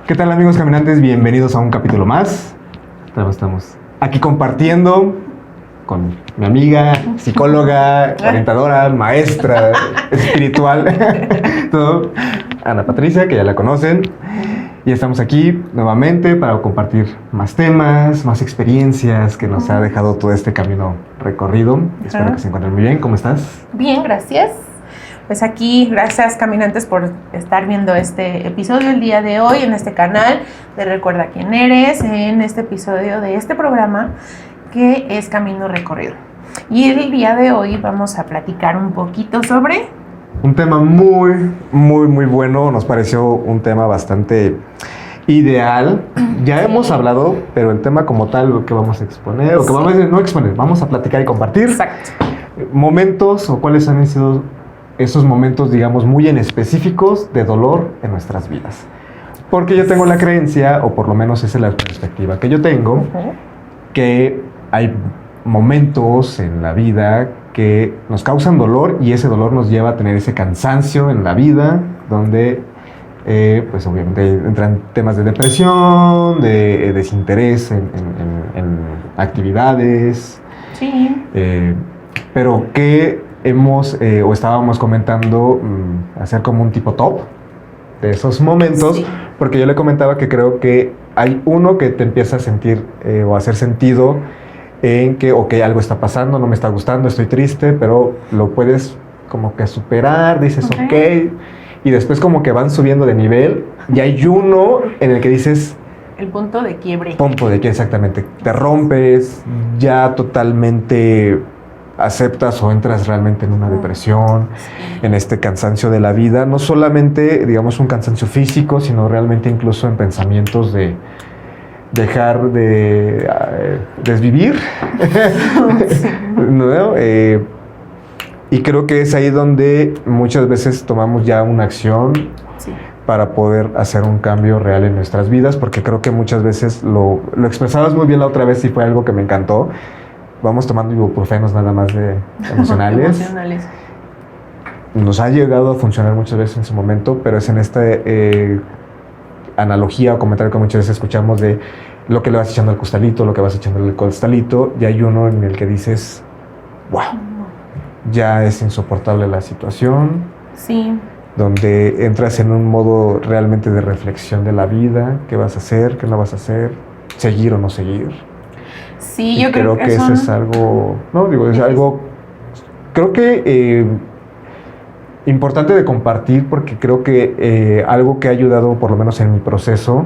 ¿Qué tal, amigos caminantes? Bienvenidos a un capítulo más. Estamos aquí compartiendo con mi amiga, psicóloga, orientadora, maestra espiritual, todo, Ana Patricia, que ya la conocen. Y estamos aquí nuevamente para compartir más temas, más experiencias que nos ha dejado todo este camino recorrido. Espero que se encuentren muy bien. ¿Cómo estás? Bien, gracias. Pues aquí, gracias caminantes por estar viendo este episodio el día de hoy en este canal de Recuerda Quién Eres, en este episodio de este programa que es Camino Recorrido. Y el día de hoy vamos a platicar un poquito sobre... Un tema muy bueno. Nos pareció un tema bastante ideal. Ya hemos hablado, pero el tema como tal, lo que vamos a exponer, o que vamos a no exponer, vamos a platicar y compartir. Exacto. Momentos o cuáles han sido esos momentos, digamos, muy en específicos de dolor en nuestras vidas. Porque yo tengo la creencia, o por lo menos esa es la perspectiva que yo tengo, que hay momentos en la vida que nos causan dolor y ese dolor nos lleva a tener ese cansancio en la vida, donde pues obviamente entran temas de depresión, de desinterés en actividades. Sí. Pero que hemos o estábamos comentando hacer como un tipo top de esos momentos, sí. Porque yo le comentaba que creo que hay uno que te empieza a sentir o a hacer sentido en que, ok, algo está pasando, no me está gustando, estoy triste, pero lo puedes como que superar, dices, ok, y después como que van subiendo de nivel, y hay uno en el que dices... El punto de quiebre. Punto de quiebre, exactamente. Te rompes, ya totalmente aceptas o entras realmente en una depresión, en este cansancio de la vida, no solamente, digamos, un cansancio físico, sino realmente incluso en pensamientos de dejar de desvivir. ¿No? Y creo que es ahí donde muchas veces tomamos ya una acción para poder hacer un cambio real en nuestras vidas, porque creo que muchas veces lo expresabas muy bien la otra vez y fue algo que me encantó. Vamos tomando ibuprofenos nada más de emocionales. Nos ha llegado a funcionar muchas veces en su momento, pero es en esta analogía o comentario que muchas veces escuchamos de lo que le vas echando al costalito, lo que vas echando al costalito, y hay uno en el que dices, wow, ya es insoportable la situación. Sí. Donde entras en un modo realmente de reflexión de la vida, qué vas a hacer, qué no vas a hacer, seguir o no seguir. Sí, yo creo que eso es algo, no, digo, es algo, creo que importante de compartir, porque creo que algo que ha ayudado, por lo menos en mi proceso,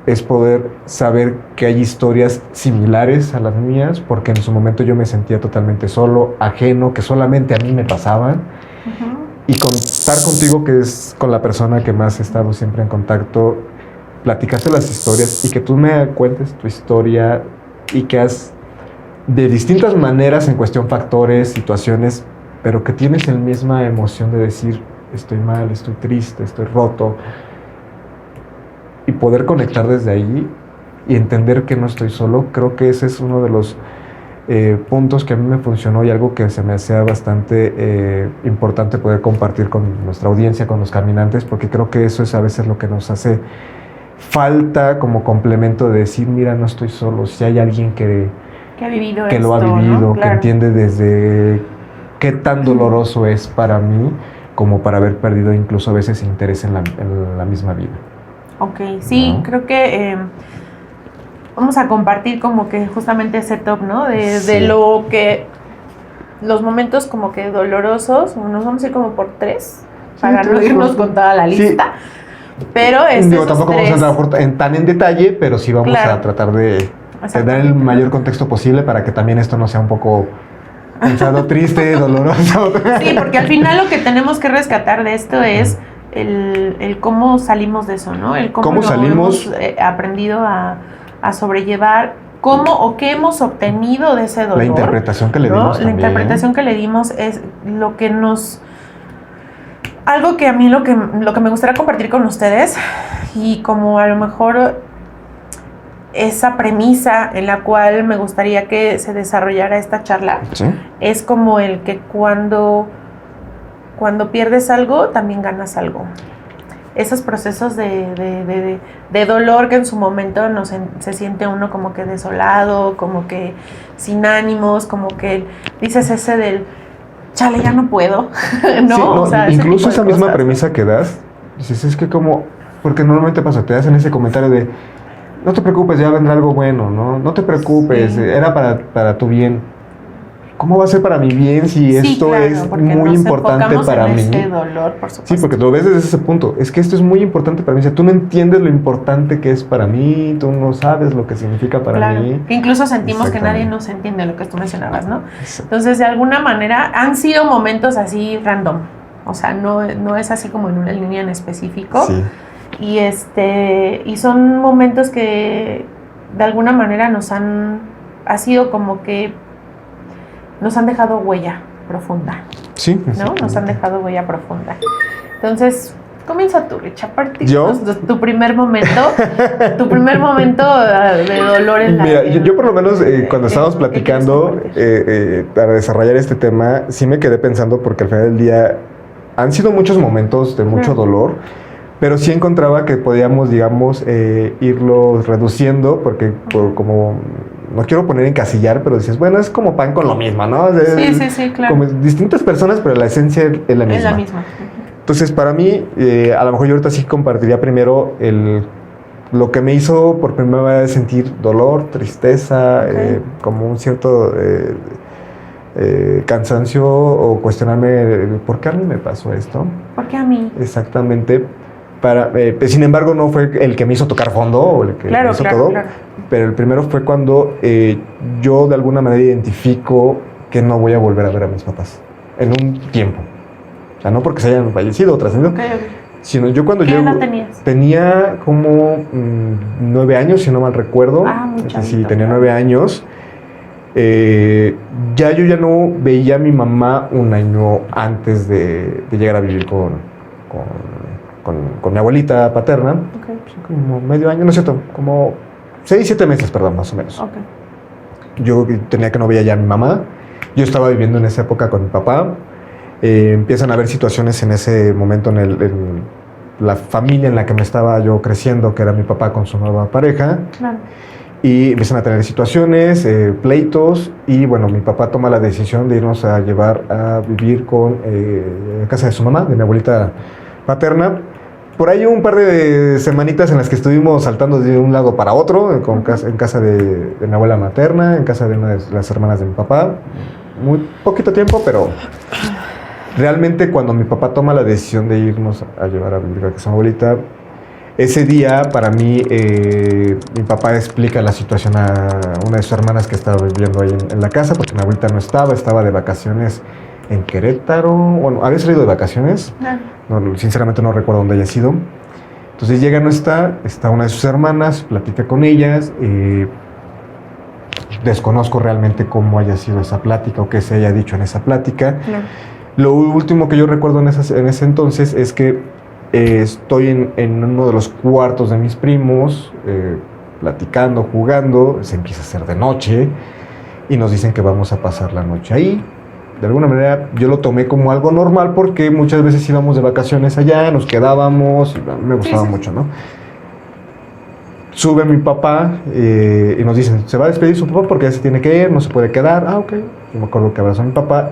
es poder saber que hay historias similares a las mías, porque en su momento yo me sentía totalmente solo, ajeno, que solamente a mí me pasaban. Y contar contigo, que es con la persona que más he estado siempre en contacto, platicaste las historias y que tú me cuentes tu historia y que has, de distintas maneras en cuestión factores, situaciones, pero que tienes la misma emoción de decir, estoy mal, estoy triste, estoy roto, y poder conectar desde ahí y entender que no estoy solo. Creo que ese es uno de los puntos que a mí me funcionó y algo que se me hacía bastante importante poder compartir con nuestra audiencia, con los caminantes, porque creo que eso es a veces lo que nos hace falta como complemento de decir, mira, no estoy solo, si hay alguien que ha vivido que esto, lo ha vivido, ¿no? Que claro. Entiende desde qué tan doloroso es para mí como para haber perdido incluso a veces interés en la misma vida. Ok, sí, ¿no? Creo que vamos a compartir como que justamente ese top, ¿no? De lo que, los momentos como que dolorosos, nos vamos a ir como por 3, para no irnos con toda la lista. Sí. Pero tampoco vamos a entrar tan en detalle, pero sí vamos a tratar de dar el mayor contexto posible para que también esto no sea un poco pensado, triste, doloroso. Sí, porque al final lo que tenemos que rescatar de esto es el cómo salimos de eso, ¿no? El cómo salimos, hemos aprendido a sobrellevar, cómo o qué hemos obtenido de ese dolor. La interpretación que le dimos también. La interpretación que le dimos es lo que nos... Algo que a mí lo que me gustaría compartir con ustedes, y como a lo mejor esa premisa en la cual me gustaría que se desarrollara esta charla, es como el que cuando pierdes algo, también ganas algo. esos procesos de dolor que en su momento se siente uno como que desolado, como que sin ánimos, como que dices ese del chale, ya no puedo, ¿no? Sí, no, o sea, incluso esa misma cosas, premisa que das, dices, es que como, porque normalmente pasa, te hacen ese comentario de, no te preocupes, ya vendrá algo bueno, ¿no? No te preocupes, era para tu bien. ¿Cómo va a ser para mi bien si esto claro, es porque muy nos importante enfocamos para en mí? ese dolor, por supuesto. Sí, porque lo ves desde ese punto. Es que esto es muy importante para mí. O sea, tú no entiendes lo importante que es para mí, tú no sabes lo que significa para mí. Que incluso sentimos que nadie nos entiende, lo que tú mencionabas, ¿no? Entonces, de alguna manera, han sido momentos así random. O sea, no es así como en una línea en específico. Sí. Y son momentos que de alguna manera ha sido como que nos han dejado huella profunda. Sí, ¿no? Nos han dejado huella profunda. Entonces, comienza tú, Rich, a partir de tu primer momento de dolor en la vida. Mira, yo por lo menos cuando estábamos platicando para desarrollar este tema, sí me quedé pensando porque al final del día han sido muchos momentos de mucho dolor, pero sí encontraba que podíamos, digamos, irlos reduciendo porque como... No quiero poner encasillar, pero dices, bueno, es como pan con lo mismo, ¿no? Sí, claro. Como distintas personas, pero la esencia es la misma. Es la misma. Entonces, para mí, a lo mejor yo ahorita sí compartiría primero lo que me hizo por primera vez sentir dolor, tristeza, como un cierto cansancio o cuestionarme por qué a mí me pasó esto. ¿Por qué a mí? Exactamente. Sin embargo, no fue el que me hizo tocar fondo o el que me hizo todo. Claro. Pero el primero fue cuando yo de alguna manera identifico que no voy a volver a ver a mis papás en un tiempo. O sea, no porque se hayan fallecido o trascendido, sino yo cuando ¿Qué edad tenías? Tenía como 9 años, si no mal recuerdo. Sí, tenía 9 años. Yo ya no veía a mi mamá un año antes de llegar a vivir con mi abuelita paterna. Como medio año, no es cierto, como 6, 7 meses, perdón, más o menos. Yo tenía que no veía ya a mi mamá. Yo estaba viviendo en esa época con mi papá. Empiezan a haber situaciones en ese momento en la familia en la que me estaba yo creciendo, que era mi papá con su nueva pareja. Claro. Y empiezan a tener situaciones, pleitos, y bueno, mi papá toma la decisión de irnos a llevar a vivir en casa de su mamá, de mi abuelita paterna. Por ahí un par de semanitas en las que estuvimos saltando de un lado para otro, en casa de mi abuela materna, en casa de una de las hermanas de mi papá. Muy poquito tiempo, pero realmente cuando mi papá toma la decisión de irnos a llevar a vivir a casa de mi abuelita, ese día para mí mi papá explica la situación a una de sus hermanas que estaba viviendo ahí en la casa, porque mi abuelita no estaba de vacaciones en Querétaro. Bueno, había salido de vacaciones. No, sinceramente no recuerdo dónde haya sido. Entonces llega, no está una de sus hermanas, platica con ellas. Desconozco realmente cómo haya sido esa plática o qué se haya dicho en esa plática. Lo último que yo recuerdo en ese entonces es que estoy en uno de los cuartos de mis primos, platicando, jugando. Se empieza a hacer de noche y nos dicen que vamos a pasar la noche ahí. De alguna manera yo lo tomé como algo normal porque muchas veces íbamos de vacaciones allá, nos quedábamos, y me gustaba mucho, ¿no? Sube mi papá y nos dicen, se va a despedir su papá porque ya se tiene que ir, no se puede quedar. Ok. Yo me acuerdo que abrazó a mi papá.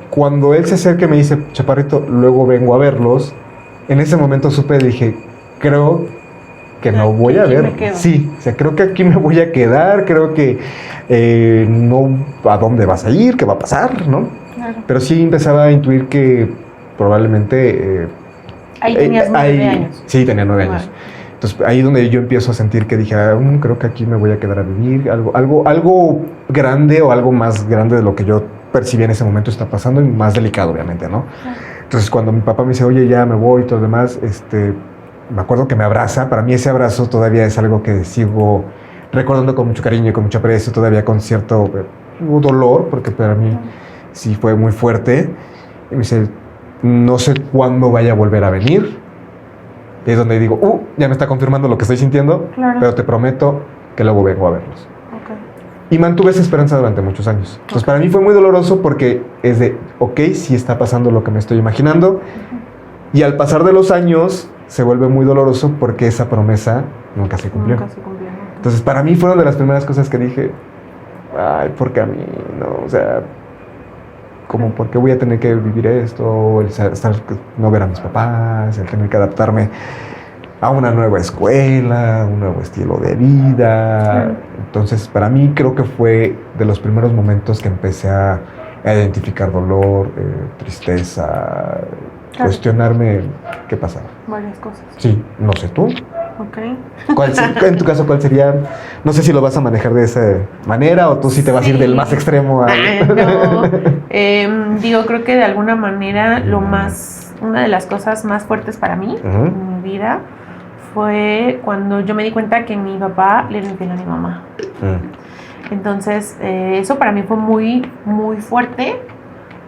Cuando él se acerca y me dice, chaparrito, luego vengo a verlos, en ese momento supe, dije, creo que no voy a ver. Sí, o sea, creo que aquí me voy a quedar, creo que no, ¿a dónde vas a ir? ¿Qué va a pasar? ¿No? Claro. Pero sí empezaba a intuir que probablemente... ahí tenías 9 años. Sí, tenía 9 años. Entonces ahí donde yo empiezo a sentir que dije, creo que aquí me voy a quedar a vivir, algo grande o algo más grande de lo que yo percibí en ese momento está pasando, y más delicado obviamente, ¿no? Claro. Entonces cuando mi papá me dice, oye, ya me voy y todo lo demás, me acuerdo que me abraza. Para mí ese abrazo todavía es algo que sigo recordando con mucho cariño y con mucho aprecio, todavía con cierto dolor, porque para mí sí fue muy fuerte. Y me dice, no sé cuándo vaya a volver a venir. Y es donde digo, ya me está confirmando lo que estoy sintiendo, pero te prometo que luego vengo a verlos. Y mantuve esa esperanza durante muchos años. Entonces para mí fue muy doloroso porque es de, sí está pasando lo que me estoy imaginando, Y al pasar de los años se vuelve muy doloroso porque esa promesa nunca se cumplió. Nunca se cumplió. Entonces, para mí fueron de las primeras cosas que dije, ay, ¿por qué a mí? No, o sea, como, ¿por qué voy a tener que vivir esto? No ver a mis papás, el tener que adaptarme a una nueva escuela, un nuevo estilo de vida. Entonces, para mí creo que fue de los primeros momentos que empecé a identificar dolor, tristeza, cuestionarme qué pasaba. Varias cosas. Sí, no sé tú. Ok. En tu caso, ¿cuál sería? No sé si lo vas a manejar de esa manera o tú sí te vas a ir del más extremo a... No. Digo, creo que de alguna manera una de las cosas más fuertes para mí en mi vida fue cuando yo me di cuenta que mi papá le era infiel a mi mamá. Entonces, eso para mí fue muy, muy fuerte.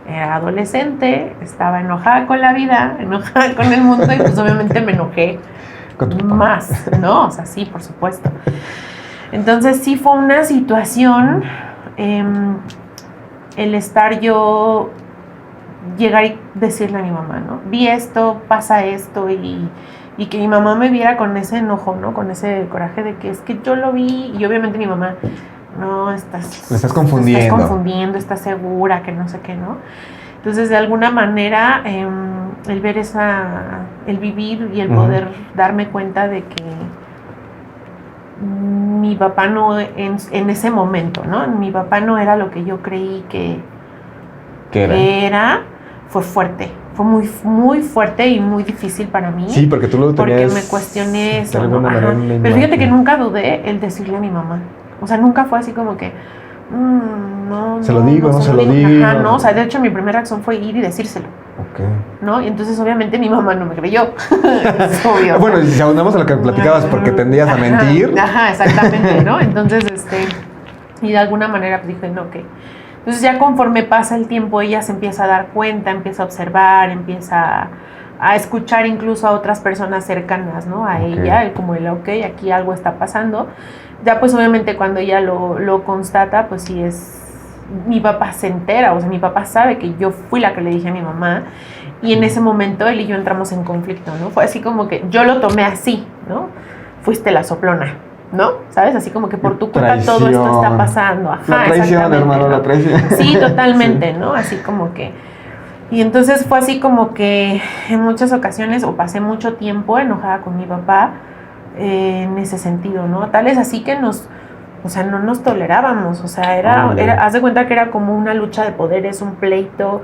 Era adolescente, estaba enojada con la vida, enojada con el mundo y pues obviamente me enojé más, ¿no? O sea, sí, por supuesto. Entonces sí fue una situación, el estar yo, llegar y decirle a mi mamá, ¿no? Vi esto, pasa esto y que mi mamá me viera con ese enojo, ¿no? Con ese coraje de que es que yo lo vi y obviamente mi mamá, no, me estás confundiendo. Estás confundiendo, estás segura, que no sé qué, ¿no? Entonces, de alguna manera, el ver el vivir y el poder darme cuenta de que mi papá no, en ese momento, ¿no? Mi papá no era lo que yo creí que era, fue fuerte. Fue muy, muy fuerte y muy difícil para mí. Sí, porque tú lo tenías... Porque me cuestioné eso, ¿no? Pero fíjate que nunca dudé el decirle a mi mamá. O sea, nunca fue así como que... no, se lo digo, no se lo digo. Ajá, no, o sea, de hecho mi primera reacción fue ir y decírselo. Ok. ¿No? Y entonces obviamente mi mamá no me creyó. Es obvio. Bueno, si aunamos a lo que platicabas, porque tendías a mentir. Ajá, exactamente, ¿no? Entonces, y de alguna manera pues dije, no, ok. Entonces ya conforme pasa el tiempo, ella se empieza a dar cuenta, empieza a observar, empieza a escuchar incluso a otras personas cercanas, ¿no? A ella, como ok, aquí algo está pasando. Ya pues obviamente cuando ella lo constata, pues sí mi papá se entera, o sea, mi papá sabe que yo fui la que le dije a mi mamá y en ese momento él y yo entramos en conflicto, ¿no? Fue así como que yo lo tomé así, ¿no? Fuiste la soplona, ¿no? ¿Sabes? Así como que por tu culpa todo esto está pasando. Ajá, la traición, hermano, ¿no? La traición. Sí, totalmente, ¿no? Así como que... Y entonces fue así como que en muchas ocasiones, o pasé mucho tiempo enojada con mi papá, en ese sentido, ¿no? Tal es así que no nos tolerábamos, o sea, haz de cuenta que era como una lucha de poderes, un pleito,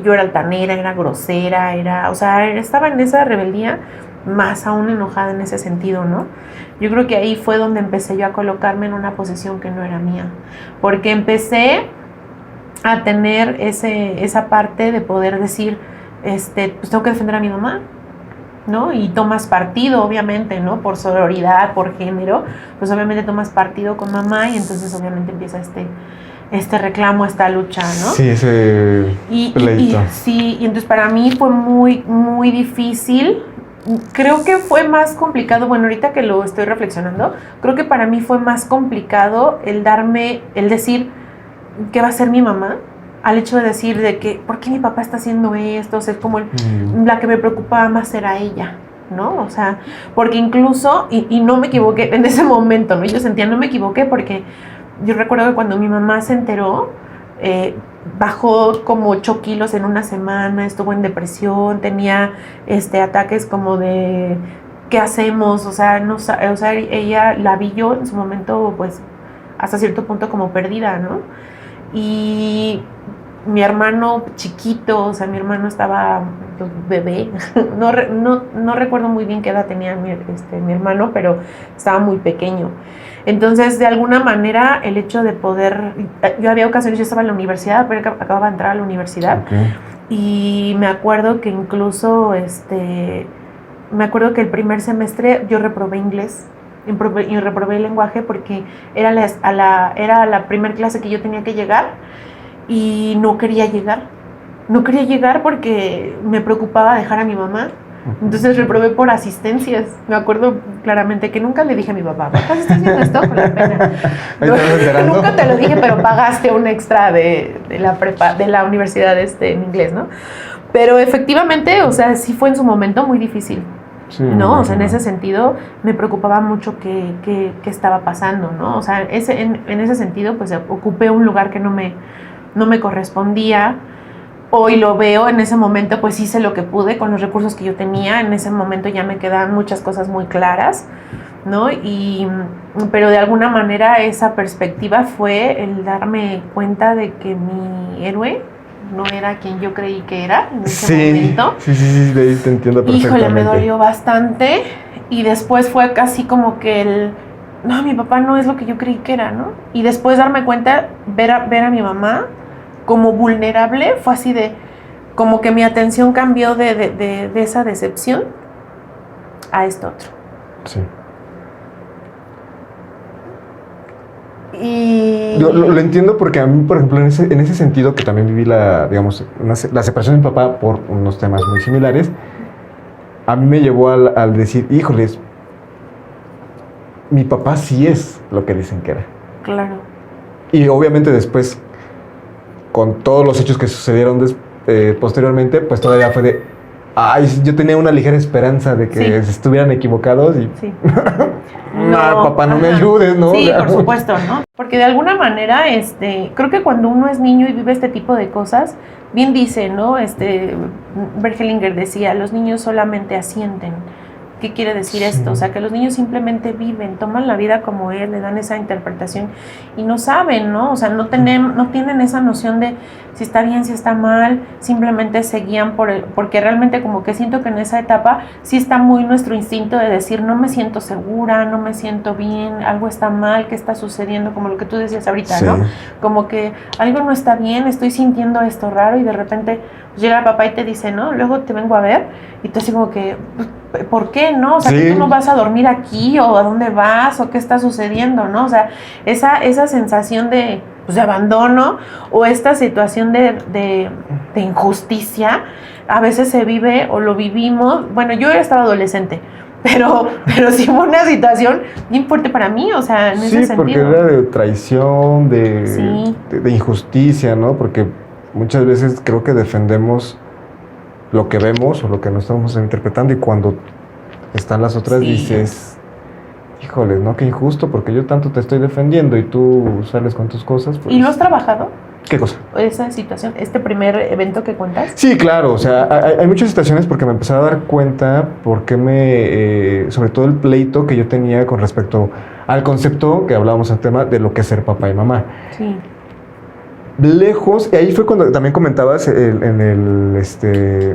yo era altanera, era grosera, estaba en esa rebeldía, más aún enojada en ese sentido, ¿no? Yo creo que ahí fue donde empecé yo a colocarme en una posición que no era mía, porque empecé a tener esa parte de poder decir, pues tengo que defender a mi mamá, ¿no? Y tomas partido, obviamente, ¿no? Por sororidad, por género, pues obviamente tomas partido con mamá y entonces obviamente empieza este reclamo, esta lucha, ¿no? Sí, ese pleito. Y entonces para mí fue muy, muy difícil. Creo que fue más complicado, bueno, ahorita que lo estoy reflexionando, creo que para mí fue más complicado el decir qué va a ser mi mamá, al hecho de decir de que, ¿por qué mi papá está haciendo esto? O sea, es como la que me preocupaba más era ella, ¿no? O sea, porque incluso, y no me equivoqué en ese momento, ¿no? Yo sentía, no me equivoqué porque yo recuerdo que cuando mi mamá se enteró, bajó como 8 kilos en una semana, estuvo en depresión, tenía ataques como de, ¿qué hacemos? O sea, ella la vi yo en su momento, pues, hasta cierto punto como perdida, ¿no? Y mi hermano chiquito, o sea, mi hermano estaba pues, bebé, no recuerdo muy bien qué edad tenía mi hermano, pero estaba muy pequeño. Entonces, de alguna manera, el hecho de poder... Yo había ocasiones, yo estaba en la universidad, pero acababa de entrar a la universidad, y me acuerdo que incluso, me acuerdo que el primer semestre yo reprobé inglés, y reprobé el lenguaje porque era la primer clase que yo tenía que llegar y no quería llegar porque me preocupaba dejar a mi mamá. Entonces reprobé por asistencias. Me acuerdo claramente que nunca le dije a mi papá, ¿estás haciendo esto? Con la pena. Nunca te lo dije, pero pagaste un extra de la prepa, de la universidad en inglés, ¿no? Pero efectivamente, o sea, sí fue en su momento muy difícil. Sí, ¿No? O sea, en ese sentido me preocupaba mucho qué estaba pasando, ¿no? O sea, en ese sentido, pues ocupé un lugar que no me correspondía. Hoy lo veo, en ese momento pues hice lo que pude con los recursos que yo tenía. En ese momento ya me quedaban muchas cosas muy claras, ¿no? Pero de alguna manera esa perspectiva fue el darme cuenta de que mi héroe no era quien yo creí que era en ese momento. Sí, de ahí te entiendo perfectamente. Híjole, me dolió bastante y después fue casi como que no, mi papá no es lo que yo creí que era, ¿no? Y después darme cuenta, ver a mi mamá como vulnerable, fue así como que mi atención cambió de esa decepción a esto otro. Sí. Y lo entiendo porque a mí, por ejemplo, en ese sentido que también viví la separación de mi papá por unos temas muy similares, a mí me llevó al decir, híjoles, mi papá sí es lo que dicen que era. Claro. Y obviamente después, con todos los hechos que sucedieron posteriormente, pues todavía fue de, yo tenía una ligera esperanza de que estuvieran equivocados y... Sí. No, papá, no me ayudes, ¿no? Sí, por supuesto, ¿no? Porque de alguna manera, creo que cuando uno es niño y vive este tipo de cosas, bien dice, ¿no? Bert Hellinger decía, los niños solamente asienten. ¿Qué quiere decir esto? O sea, que los niños simplemente viven, toman la vida como es, le dan esa interpretación y no saben, ¿no? O sea, no tienen esa noción de si está bien, si está mal, simplemente se guían porque realmente como que siento que en esa etapa sí está muy nuestro instinto de decir, no me siento segura, no me siento bien, algo está mal, ¿qué está sucediendo? Como lo que tú decías ahorita, ¿no? Como que algo no está bien, estoy sintiendo esto raro y de repente llega el papá y te dice, ¿no? Luego te vengo a ver y tú así como que, ¿por qué, no? O sea, que tú no vas a dormir aquí o a dónde vas o qué está sucediendo, ¿no? O sea, esa sensación de abandono o esta situación de injusticia a veces se vive o lo vivimos. Bueno, yo estaba adolescente, pero sí fue una situación bien fuerte para mí, o sea, en ese sentido. Sí, porque era de traición, de injusticia, ¿no? Porque muchas veces creo que defendemos lo que vemos o lo que no estamos interpretando y cuando están las otras dices, híjoles, ¿no? Qué injusto porque yo tanto te estoy defendiendo y tú sales con tus cosas. Pues... ¿Y lo has trabajado? ¿Qué cosa? Esa situación, este primer evento que cuentas. Sí, claro, o sea, hay muchas situaciones porque me empecé a dar cuenta porque sobre todo el pleito que yo tenía con respecto al concepto que hablábamos al tema de lo que es ser papá y mamá. Sí. Lejos, y ahí fue cuando también comentabas en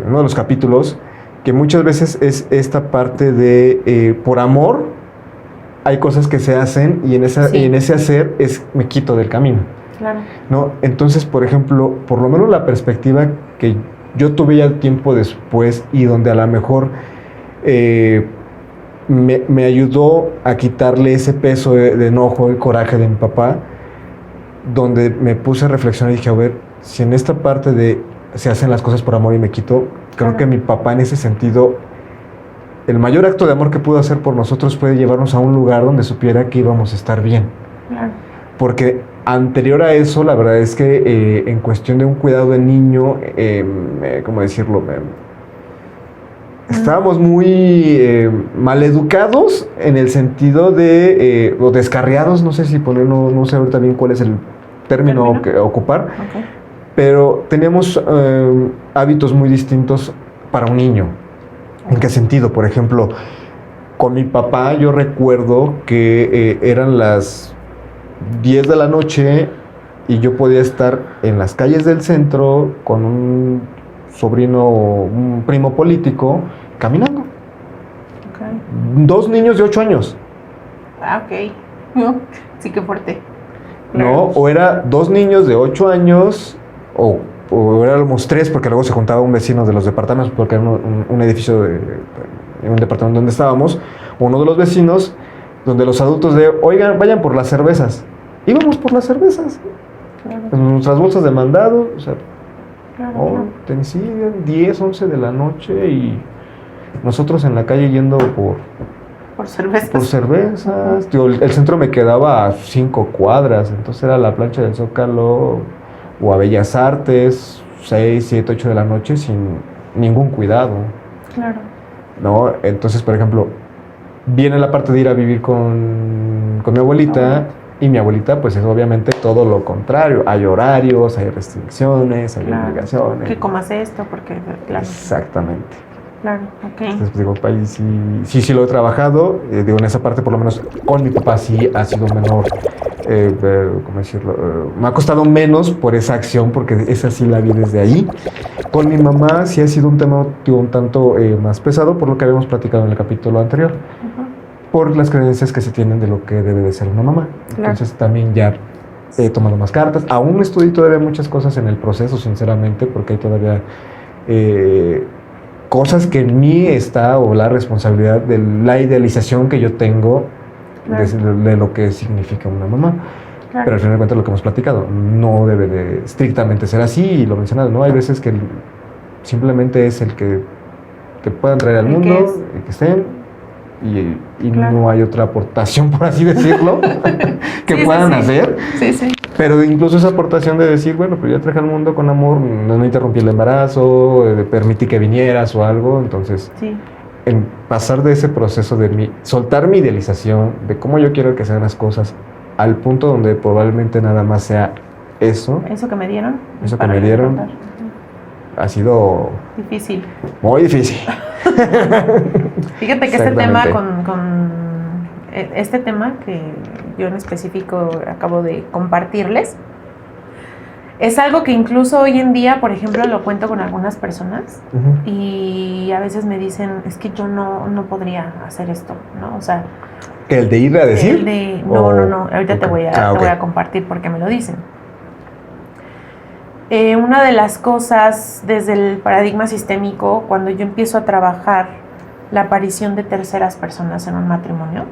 uno de los capítulos que muchas veces es esta parte de por amor hay cosas que se hacen y en ese hacer me quito del camino. Claro. ¿No? Entonces, por ejemplo, por lo menos la perspectiva que yo tuve ya tiempo después y donde a lo mejor me ayudó a quitarle ese peso de enojo y coraje de mi papá, donde me puse a reflexionar y dije, a ver, si en esta parte de se hacen las cosas por amor y me quito, creo que mi papá en ese sentido, el mayor acto de amor que pudo hacer por nosotros fue llevarnos a un lugar donde supiera que íbamos a estar bien. Claro. Porque anterior a eso, la verdad es que en cuestión de un cuidado de niño, ¿cómo decirlo? Estábamos muy mal educados en el sentido de, o descarriados, no sé si ponerlo, no sé ahorita bien cuál es el término que ocupar, pero teníamos hábitos muy distintos para un niño. ¿En qué sentido? Por ejemplo, con mi papá yo recuerdo que eran las 10 de la noche y yo podía estar en las calles del centro con un sobrino, un primo político, caminando. Okay. 2 niños de 8 años. Ah, ok. No, sí, qué fuerte. Claro. No, o era 2 niños de 8 años, o éramos 3, porque luego se juntaba un vecino de los departamentos, porque era un edificio en un departamento donde estábamos, uno de los vecinos, donde los adultos oigan, vayan por las cervezas. Íbamos por las cervezas. Claro. En nuestras bolsas de mandado, o sea, claro. 10, 11 de la noche y nosotros en la calle yendo por cervezas. Por cervezas. Digo, el centro me quedaba a 5 cuadras, entonces era la plancha del Zócalo o a Bellas Artes, 6, 7, 8 de la noche sin ningún cuidado, Claro. ¿no? Entonces, por ejemplo, viene la parte de ir a vivir con mi abuelita, y mi abuelita pues es obviamente todo lo contrario. Hay horarios, hay restricciones, hay Claro. obligaciones. Que comas esto, porque, claro. Exactamente. Claro, ok. Entonces, pues, digo, ahí sí lo he trabajado. Digo, en esa parte, por lo menos con mi papá, sí ha sido menor. ¿Cómo decirlo? Me ha costado menos por esa acción, porque esa sí la vi desde ahí. Con mi mamá sí ha sido un tema un tanto más pesado, por lo que habíamos platicado en el capítulo anterior, por las creencias que se tienen de lo que debe de ser una mamá. Entonces, también ya he tomado más cartas. Aún estudio todavía muchas cosas en el proceso, sinceramente, porque hay todavía cosas que en mí está, o la responsabilidad de la idealización que yo tengo de lo que significa una mamá. Claro. Pero al final de cuentas, lo que hemos platicado no debe de estrictamente ser así, y lo mencionado, ¿no? Hay veces que simplemente es el que te puedan traer al mundo, el que estén, y no hay otra aportación, por así decirlo, que puedan hacer. Sí, sí. Pero incluso esa aportación de decir, bueno, pues ya traje al mundo con amor, no interrumpí el embarazo, permití que vinieras o algo. Entonces, en pasar de ese proceso de soltar mi idealización de cómo yo quiero que sean las cosas, al punto donde probablemente nada más sea eso. Eso que me dieron. Eso que me dieron. Ha sido difícil. Muy difícil. Fíjate que este tema este tema que yo en específico acabo de compartirles, es algo que incluso hoy en día, por ejemplo, lo cuento con algunas personas, y a veces me dicen, es que yo no podría hacer esto, ¿no? O sea... ¿El de ir a decir? No, ahorita te voy a compartir por qué me lo dicen. Una de las cosas desde el paradigma sistémico, cuando yo empiezo a trabajar la aparición de terceras personas en un matrimonio,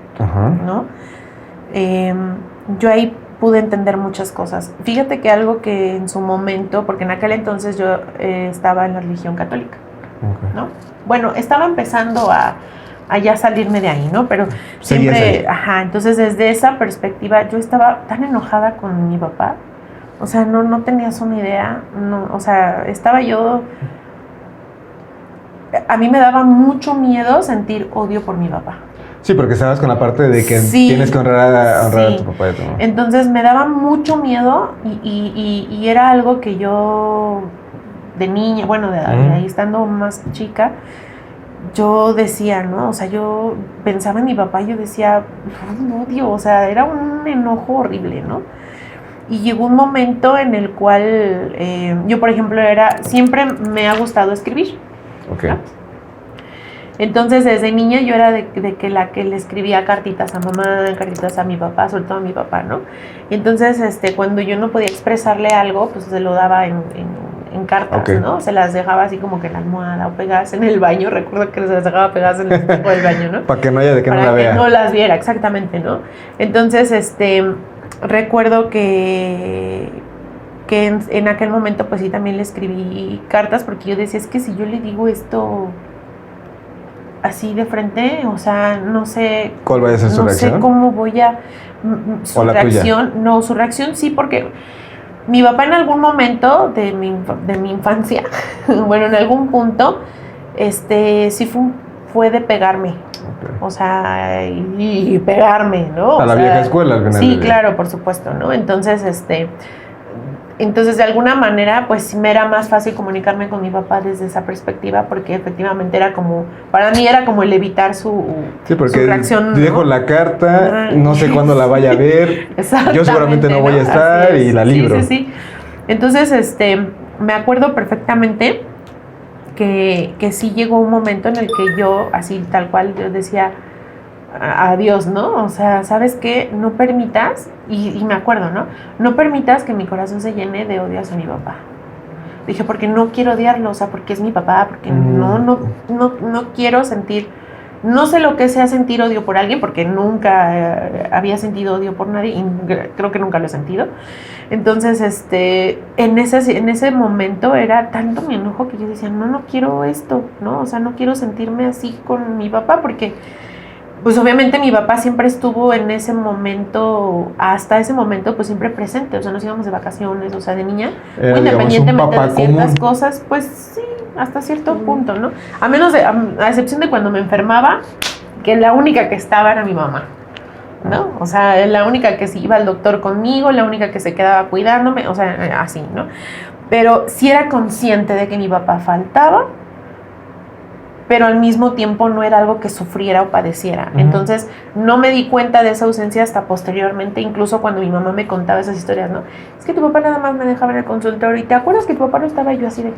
¿no? Yo ahí pude entender muchas cosas. Fíjate que algo que en su momento, porque en aquel entonces yo estaba en la religión católica, ¿no? Bueno, estaba empezando a ya salirme de ahí, ¿no? Pero siempre, entonces desde esa perspectiva yo estaba tan enojada con mi papá, o sea, no tenías una idea, o sea, estaba yo... A mí me daba mucho miedo sentir odio por mi papá. Sí, porque estabas con la parte de que tienes que honrar a tu papá y a tu mamá. Entonces me daba mucho miedo, y era algo que yo de niña, bueno, de ahí estando más chica, yo decía, ¿no? O sea, yo pensaba en mi papá y yo decía, un odio, o sea, era un enojo horrible, ¿no? Y llegó un momento en el cual yo, por ejemplo, siempre me ha gustado escribir. Okay. ¿No? Entonces, desde niña yo era de que la que le escribía cartitas a mamá, cartitas a mi papá, sobre todo a mi papá, ¿no? Y entonces, cuando yo no podía expresarle algo, pues se lo daba en cartas, ¿no? Se las dejaba así como que en la almohada o pegadas en el baño. Recuerdo que se las dejaba pegadas en el espejo del baño, ¿no? Para que no haya de que no la vea. Para que no las viera, exactamente, ¿no? Entonces, recuerdo que en aquel momento pues sí también le escribí cartas, porque yo decía, es que si yo le digo esto así de frente, o sea, no sé cuál vaya a ser su reacción. No sé cómo voy a su reacción. Tuya. No, su reacción sí, porque mi papá en algún momento de mi infancia, bueno, en algún punto, sí fue de pegarme. O sea, y pegarme, ¿no? A la vieja escuela, al final. Sí, claro, por supuesto, ¿no? Entonces, entonces, de alguna manera, pues me era más fácil comunicarme con mi papá desde esa perspectiva, porque efectivamente para mí era como el evitar su reacción. Dejo la carta, no sé cuándo la vaya a ver, yo seguramente no voy a estar y la libro. Sí. Entonces, me acuerdo perfectamente que sí llegó un momento en el que yo, así tal cual, yo decía, adiós, ¿no? O sea, ¿sabes qué? No permitas, y me acuerdo, ¿no? No permitas que mi corazón se llene de odio hacia mi papá. Dije, porque no quiero odiarlo, o sea, porque es mi papá, porque no quiero sentir, no sé lo que sea sentir odio por alguien, porque nunca había sentido odio por nadie, y creo que nunca lo he sentido. Entonces, en ese momento era tanto mi enojo que yo decía, no quiero esto, ¿no? O sea, no quiero sentirme así con mi papá, porque pues obviamente mi papá siempre estuvo en ese momento, hasta ese momento, pues siempre presente. O sea, nos íbamos de vacaciones, o sea, de niña, Era, independientemente digamos, un de papá ciertas común. cosas, pues sí, hasta cierto punto, ¿no? A excepción de cuando me enfermaba, que la única que estaba era mi mamá, ¿no? O sea, la única que se iba al doctor conmigo, la única que se quedaba cuidándome, o sea, así, ¿no? Pero sí era consciente de que mi papá faltaba, pero al mismo tiempo no era algo que sufriera o padeciera. Ujú. Entonces, no me di cuenta de esa ausencia hasta posteriormente, incluso cuando mi mamá me contaba esas historias, ¿no? Es que tu papá nada más me dejaba en el consultorio, y ¿te acuerdas que tu papá no estaba? Y yo así de,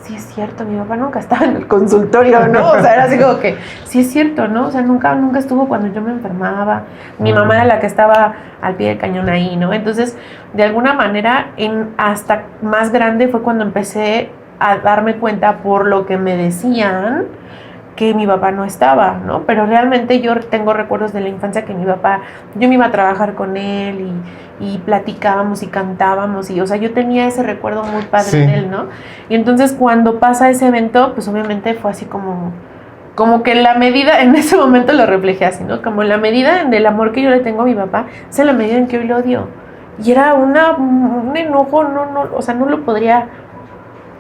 sí es cierto, mi papá nunca estaba en el consultorio, ¿no? O sea, era así como que, sí es cierto, ¿no? O sea, nunca estuvo cuando yo me enfermaba. Mi mamá era la que estaba al pie del cañón ahí, ¿no? Entonces, de alguna manera, hasta más grande fue cuando empecé a darme cuenta por lo que me decían que mi papá no estaba, ¿no? Pero realmente yo tengo recuerdos de la infancia que mi papá, yo me iba a trabajar con él y platicábamos y cantábamos y, o sea, yo tenía ese recuerdo muy padre Sí. de él, ¿no? Y entonces cuando pasa ese evento, pues obviamente fue así como que la medida, en ese momento lo reflejé así, ¿no? Como la medida del amor que yo le tengo a mi papá, es la medida en que hoy lo odio. Y era un enojo, o sea, no lo podría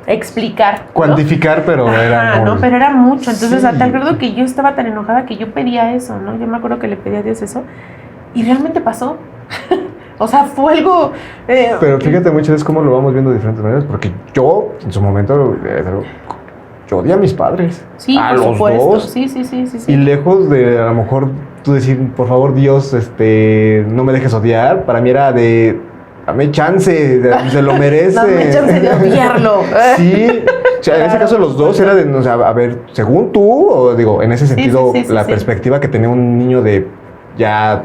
explicar, ¿no? Cuantificar, pero era Ajá, muy... ¿no? Pero era mucho. Entonces, Sí. a tal grado que yo estaba tan enojada que yo pedía eso, ¿no? Yo me acuerdo que le pedí a Dios eso y realmente pasó. O sea, fue algo... Pero fíjate muchas veces cómo lo vamos viendo de diferentes maneras, porque yo, en su momento, yo odié a mis padres. Sí, a por los supuesto. dos. Sí. Y lejos de, a lo mejor, tú decir, por favor, Dios, no me dejes odiar, para mí era de... Dame chance, se lo merece. Dame chance de odiarlo. Sí, o sea, en ese caso los dos era de, o sea, a ver, según tú, o digo, en ese sentido, sí, la sí. perspectiva que tenía un niño de ya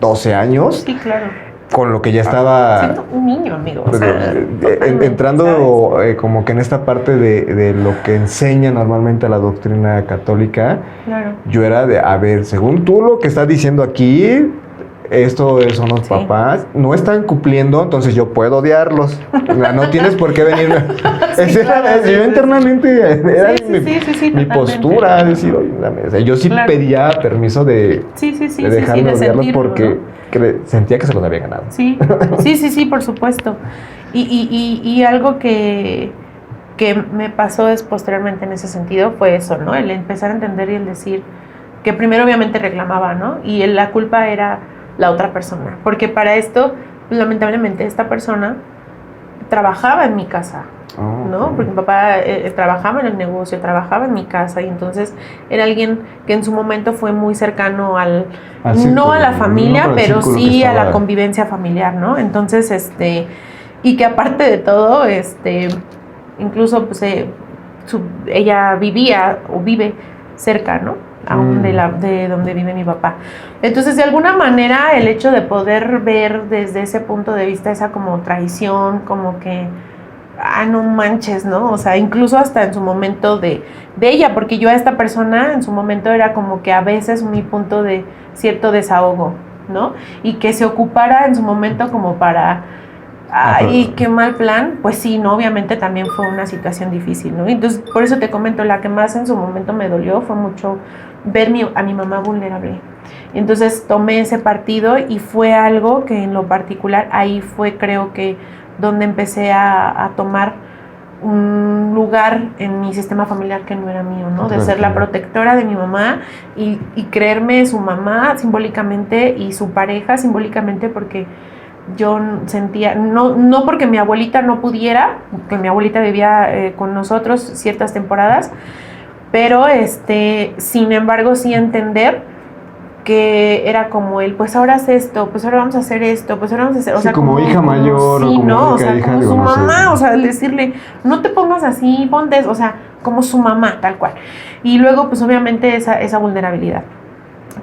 12 años, Sí, claro. con lo que ya estaba... Siendo un niño, amigo. O pues, sea, totalmente, entrando como que en esta parte de lo que enseña normalmente la doctrina católica, claro. yo era de, a ver, según tú lo que estás diciendo aquí, esto son los Sí. papás, no están cumpliendo, entonces yo puedo odiarlos. No tienes por qué venirme. Sí, claro, Yo internamente era sí, mi totalmente. postura, decir, oye, dame. O sea, yo sí Claro. pedía permiso de dejarme de odiarlos sentirlo, porque ¿no? sentía que se los había ganado. Sí, por supuesto. Y algo que me pasó posteriormente en ese sentido fue eso, ¿no? El empezar a entender y el decir que primero obviamente reclamaba, ¿no? Y la culpa era la otra persona. Porque para esto, lamentablemente, esta persona trabajaba en mi casa, ¿no? Porque mi papá trabajaba en el negocio, trabajaba en mi casa, y entonces era alguien que en su momento fue muy cercano círculo, no a la familia, no, pero círculo sí que a la estaba... convivencia familiar, ¿no? Entonces, y que aparte de todo, incluso pues ella vivía o vive cerca, ¿no? Aún de donde vive mi papá. Entonces, de alguna manera, el hecho de poder ver desde ese punto de vista esa como traición, como que, no manches, ¿no? O sea, incluso hasta en su momento de ella, porque yo a esta persona en su momento era como que a veces mi punto de cierto desahogo, ¿no? Y que se ocupara en su momento como para... Ay, qué mal plan. Pues sí, no, obviamente también fue una situación difícil, ¿no? Entonces, por eso te comento, la que más en su momento me dolió fue mucho ver a mi mamá vulnerable. Entonces tomé ese partido y fue algo que en lo particular ahí fue, creo que, donde empecé a tomar un lugar en mi sistema familiar que no era mío, ¿no? De ser la protectora de mi mamá y creerme su mamá simbólicamente y su pareja simbólicamente, porque yo sentía, no porque mi abuelita no pudiera, que mi abuelita vivía con nosotros ciertas temporadas, pero sin embargo sí entender que era como él, pues ahora haz esto, pues ahora vamos a hacer esto, pues ahora vamos a hacer, o sí, sea, como hija mayor, sí, o como ¿no? O sea, hija, como digo, su no sé. mamá, o sea, decirle, no te pongas así, ponte, o sea, como su mamá, tal cual. Y luego, pues obviamente esa vulnerabilidad.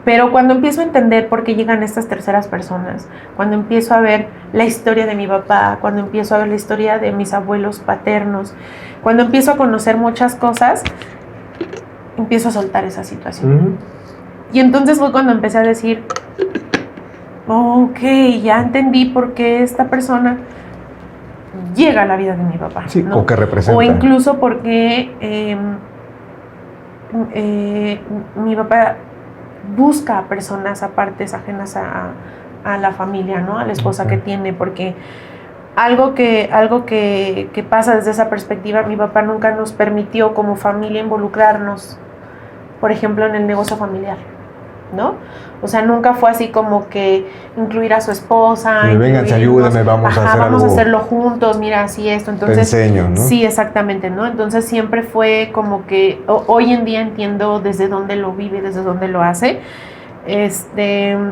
Pero cuando empiezo a entender por qué llegan estas terceras personas, cuando empiezo a ver la historia de mi papá, cuando empiezo a ver la historia de mis abuelos paternos, cuando empiezo a conocer muchas cosas, empiezo a soltar esa situación. Y entonces fue cuando empecé a decir, ok, ya entendí por qué esta persona llega a la vida de mi papá. Sí, ¿no? o que representa. O incluso porque mi papá busca a personas aparte, ajenas a la familia, ¿no? A la esposa que tiene, porque algo que pasa desde esa perspectiva, mi papá nunca nos permitió como familia involucrarnos, por ejemplo, en el negocio familiar, ¿no? O sea, nunca fue así como que incluir a su esposa. Vénganse, ayúdame, vamos a hacer vamos algo. a hacerlo juntos, mira, así esto. Entonces, te enseño, ¿no? Sí, exactamente, ¿no? Entonces siempre fue como que, hoy en día entiendo desde dónde lo vive, desde dónde lo hace,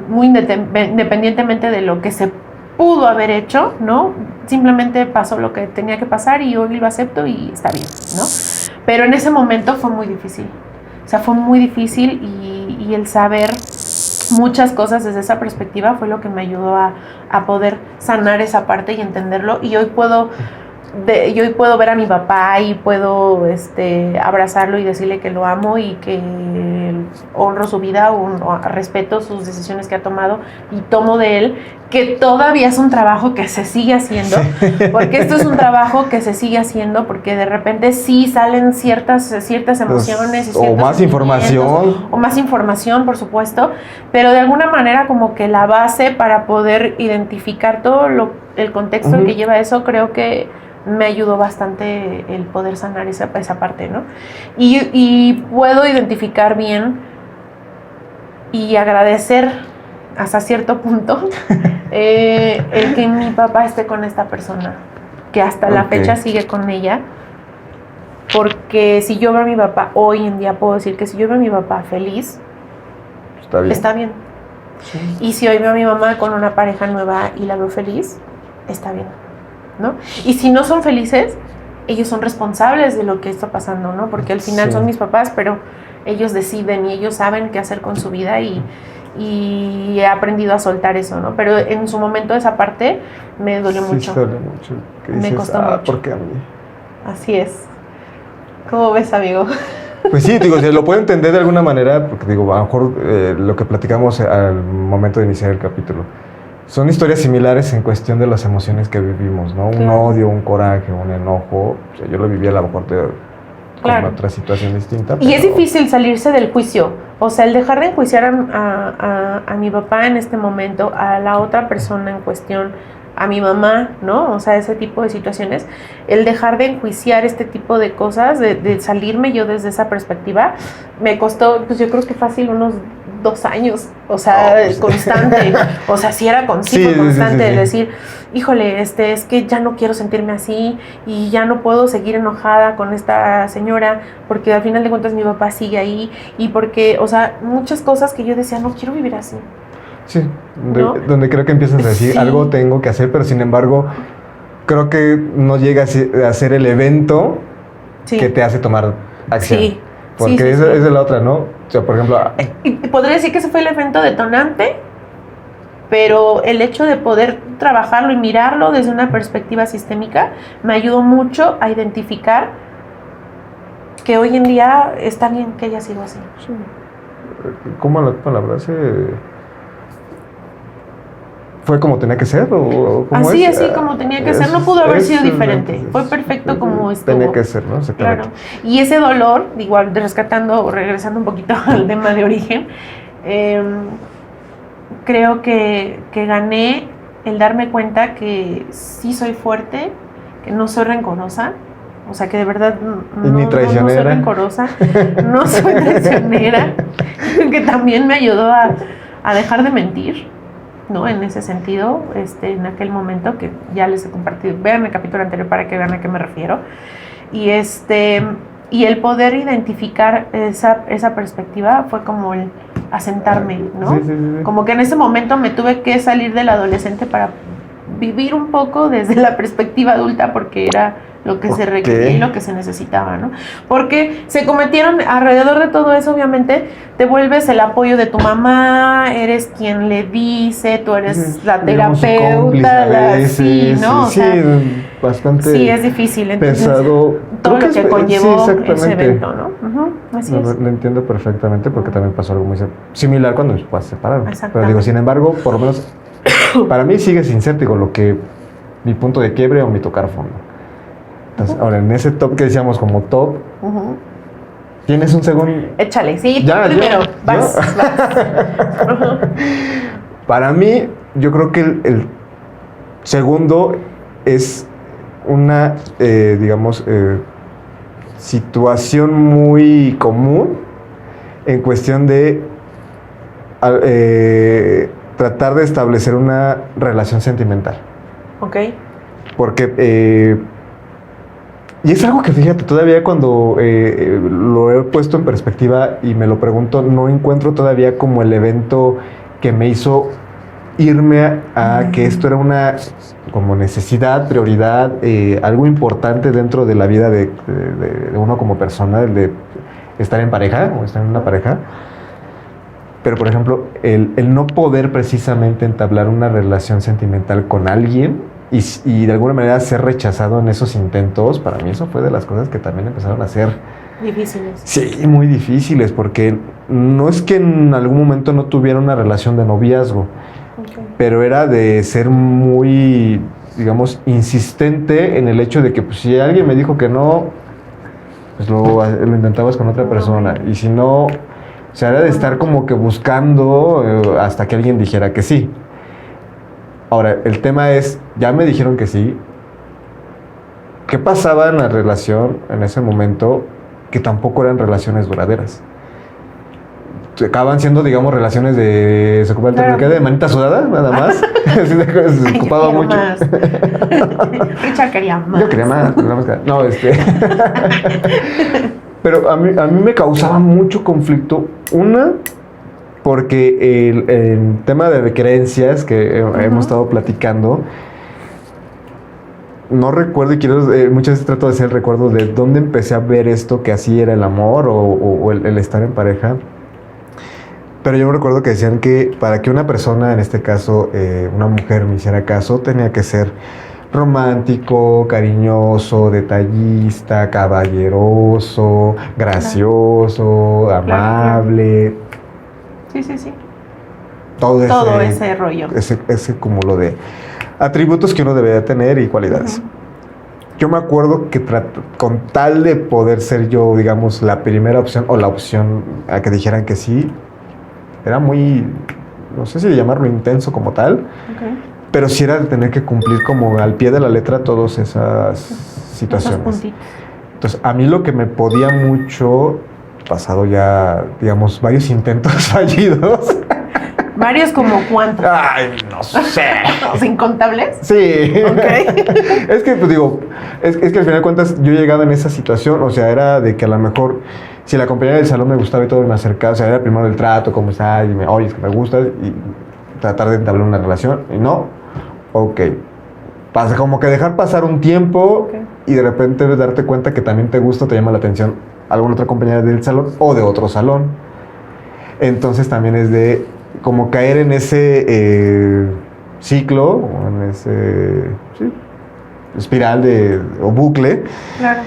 muy independientemente de lo que se pudo haber hecho, ¿no? Simplemente pasó lo que tenía que pasar y hoy lo acepto y está bien, ¿no? Pero en ese momento fue muy difícil. O sea, fue muy difícil y el saber muchas cosas desde esa perspectiva fue lo que me ayudó a poder sanar esa parte y entenderlo. Y hoy puedo ver a mi papá y puedo abrazarlo y decirle que lo amo y que honro su vida, respeto sus decisiones que ha tomado y tomo de él, que todavía es un trabajo que se sigue haciendo, porque esto es un trabajo que se sigue haciendo, porque de repente sí salen ciertas emociones y o más información, por supuesto, pero de alguna manera como que la base para poder identificar todo el contexto que lleva eso, creo que me ayudó bastante el poder sanar esa parte, ¿no? Y puedo identificar bien y agradecer hasta cierto punto el que mi papá esté con esta persona, que hasta la fecha sigue con ella, porque si yo veo a mi papá, hoy en día puedo decir que si yo veo a mi papá feliz, está bien. Sí. Y si hoy veo a mi mamá con una pareja nueva y la veo feliz, está bien, ¿no? Y si no son felices, ellos son responsables de lo que está pasando, ¿no? Porque al final son mis papás, pero ellos deciden y ellos saben qué hacer con su vida y he aprendido a soltar eso, ¿no? Pero en su momento esa parte me dolió mucho. Sí, duele mucho. Me costó mucho. ¿Por qué a mí? Así es. ¿Cómo ves, amigo? Pues sí, digo, se lo puedo entender de alguna manera, porque digo, a lo mejor lo que platicamos al momento de iniciar el capítulo, son historias similares en cuestión de las emociones que vivimos, ¿no? Claro. Un odio, un coraje, un enojo. O sea, yo lo viví a lo mejor con otra situación distinta. Y es difícil salirse del juicio. O sea, el dejar de enjuiciar a mi papá en este momento, a la otra persona en cuestión, a mi mamá, ¿no? O sea, ese tipo de situaciones, el dejar de enjuiciar este tipo de cosas, de salirme yo desde esa perspectiva, me costó, pues yo creo que fácil unos 2 años, o sea, constante, o sea, sí era constante, de decir, híjole, es que ya no quiero sentirme así y ya no puedo seguir enojada con esta señora, porque al final de cuentas mi papá sigue ahí y porque, o sea, muchas cosas que yo decía, no quiero vivir así. Sí, ¿no? Donde creo que empiezas a decir, algo tengo que hacer, pero sin embargo, creo que no llega a ser el evento que te hace tomar acción. Sí. Porque esa es la otra, ¿no? O sea, por ejemplo... Podría decir que ese fue el evento detonante, pero el hecho de poder trabajarlo y mirarlo desde una perspectiva sistémica me ayudó mucho a identificar que hoy en día está bien que haya sido así. Sí. ¿Cómo la palabra ¿Fue como tenía que ser? ¿O cómo así como tenía que ser, no pudo haber sido diferente, fue perfecto como estuvo. Tenía que ser, ¿no? Claro. Y ese dolor, igual regresando un poquito al tema de origen, creo que gané el darme cuenta que sí soy fuerte, que no soy rencorosa, o sea que de verdad no soy rencorosa, no soy traicionera, que también me ayudó a dejar de mentir, ¿no? En ese sentido, en aquel momento que ya les he compartido, vean el capítulo anterior para que vean a qué me refiero, y el poder identificar esa perspectiva fue como el asentarme, ¿no? Sí. Como que en ese momento me tuve que salir del adolescente para vivir un poco desde la perspectiva adulta, porque era lo que se requería y lo que se necesitaba, ¿no? Porque se cometieron, alrededor de todo eso, obviamente, te vuelves el apoyo de tu mamá, eres quien le dice, tú eres la terapeuta, ¿no? Sí, bastante. Sí, es difícil, entonces, pesado. todo lo que conllevó ese evento, ¿no? Así es. Lo entiendo perfectamente, porque también pasó algo muy similar cuando mis papás se separaron. Pero digo, sin embargo, por lo menos, para mí sigue sin ser, digo, lo que mi punto de quiebre o mi tocar fondo. Entonces, ahora en ese top que decíamos como top, ¿Tienes un segundo? Échale, sí, Ya, tú primero. yo. Vas. Para mí, yo creo que el segundo es una, digamos, situación muy común en cuestión de tratar de establecer una relación sentimental. Ok. Porque, y es algo que fíjate, todavía cuando lo he puesto en perspectiva y me lo pregunto, no encuentro todavía como el evento que me hizo irme a que esto era una como necesidad, prioridad, algo importante dentro de la vida de uno como persona, el de estar en pareja o estar en una pareja. Pero, por ejemplo, el no poder precisamente entablar una relación sentimental con alguien y de alguna manera ser rechazado en esos intentos, para mí eso fue de las cosas que también empezaron a ser difíciles. Sí, muy difíciles, porque no es que en algún momento no tuviera una relación de noviazgo, pero era de ser muy, digamos, insistente en el hecho de que pues, si alguien me dijo que no, pues lo intentabas con otra persona. Y si no, o sea, era de estar como que buscando hasta que alguien dijera que sí. Ahora, el tema es, ya me dijeron que sí. ¿Qué pasaba en la relación en ese momento que tampoco eran relaciones duraderas? Acaban siendo, digamos, relaciones de... Se ocupa el término de manita sudada, nada más. Se ocupaba mucho. Richard quería más. Yo quería más. No, Pero a mí me causaba mucho conflicto. Una, porque el tema de creencias que hemos estado platicando, no recuerdo y quiero, muchas veces trato de hacer el recuerdo de dónde empecé a ver esto, que así era el amor o el estar en pareja. Pero yo me recuerdo que decían que para que una persona, en este caso una mujer, me hiciera caso, tenía que ser romántico, cariñoso, detallista, caballeroso, gracioso, amable. Sí. Todo ese rollo. Ese cúmulo de atributos que uno debería tener y cualidades. Yo me acuerdo que con tal de poder ser yo, digamos, la primera opción o la opción a que dijeran que sí, era muy, no sé si llamarlo intenso como tal, pero sí era de tener que cumplir como al pie de la letra todas esas situaciones. Entonces, a mí lo que me podía mucho, pasado ya, digamos, varios intentos fallidos. ¿Varios como cuántos? Ay, no sé. ¿Los incontables? Sí. Ok. Es que, pues digo, es que al final de cuentas yo llegaba en esa situación, o sea, era de que a lo mejor si la compañera del salón me gustaba y todo me acercaba, o sea, era primero el trato, cómo estás, y oye, es que me gustas, y tratar de entablar una relación, y no, ok. Pasa como que dejar pasar un tiempo y de repente darte cuenta que también te gusta, te llama la atención alguna otra compañera del salón o de otro salón. Entonces también es de como caer en ese ciclo, o en ese espiral o bucle. Claro.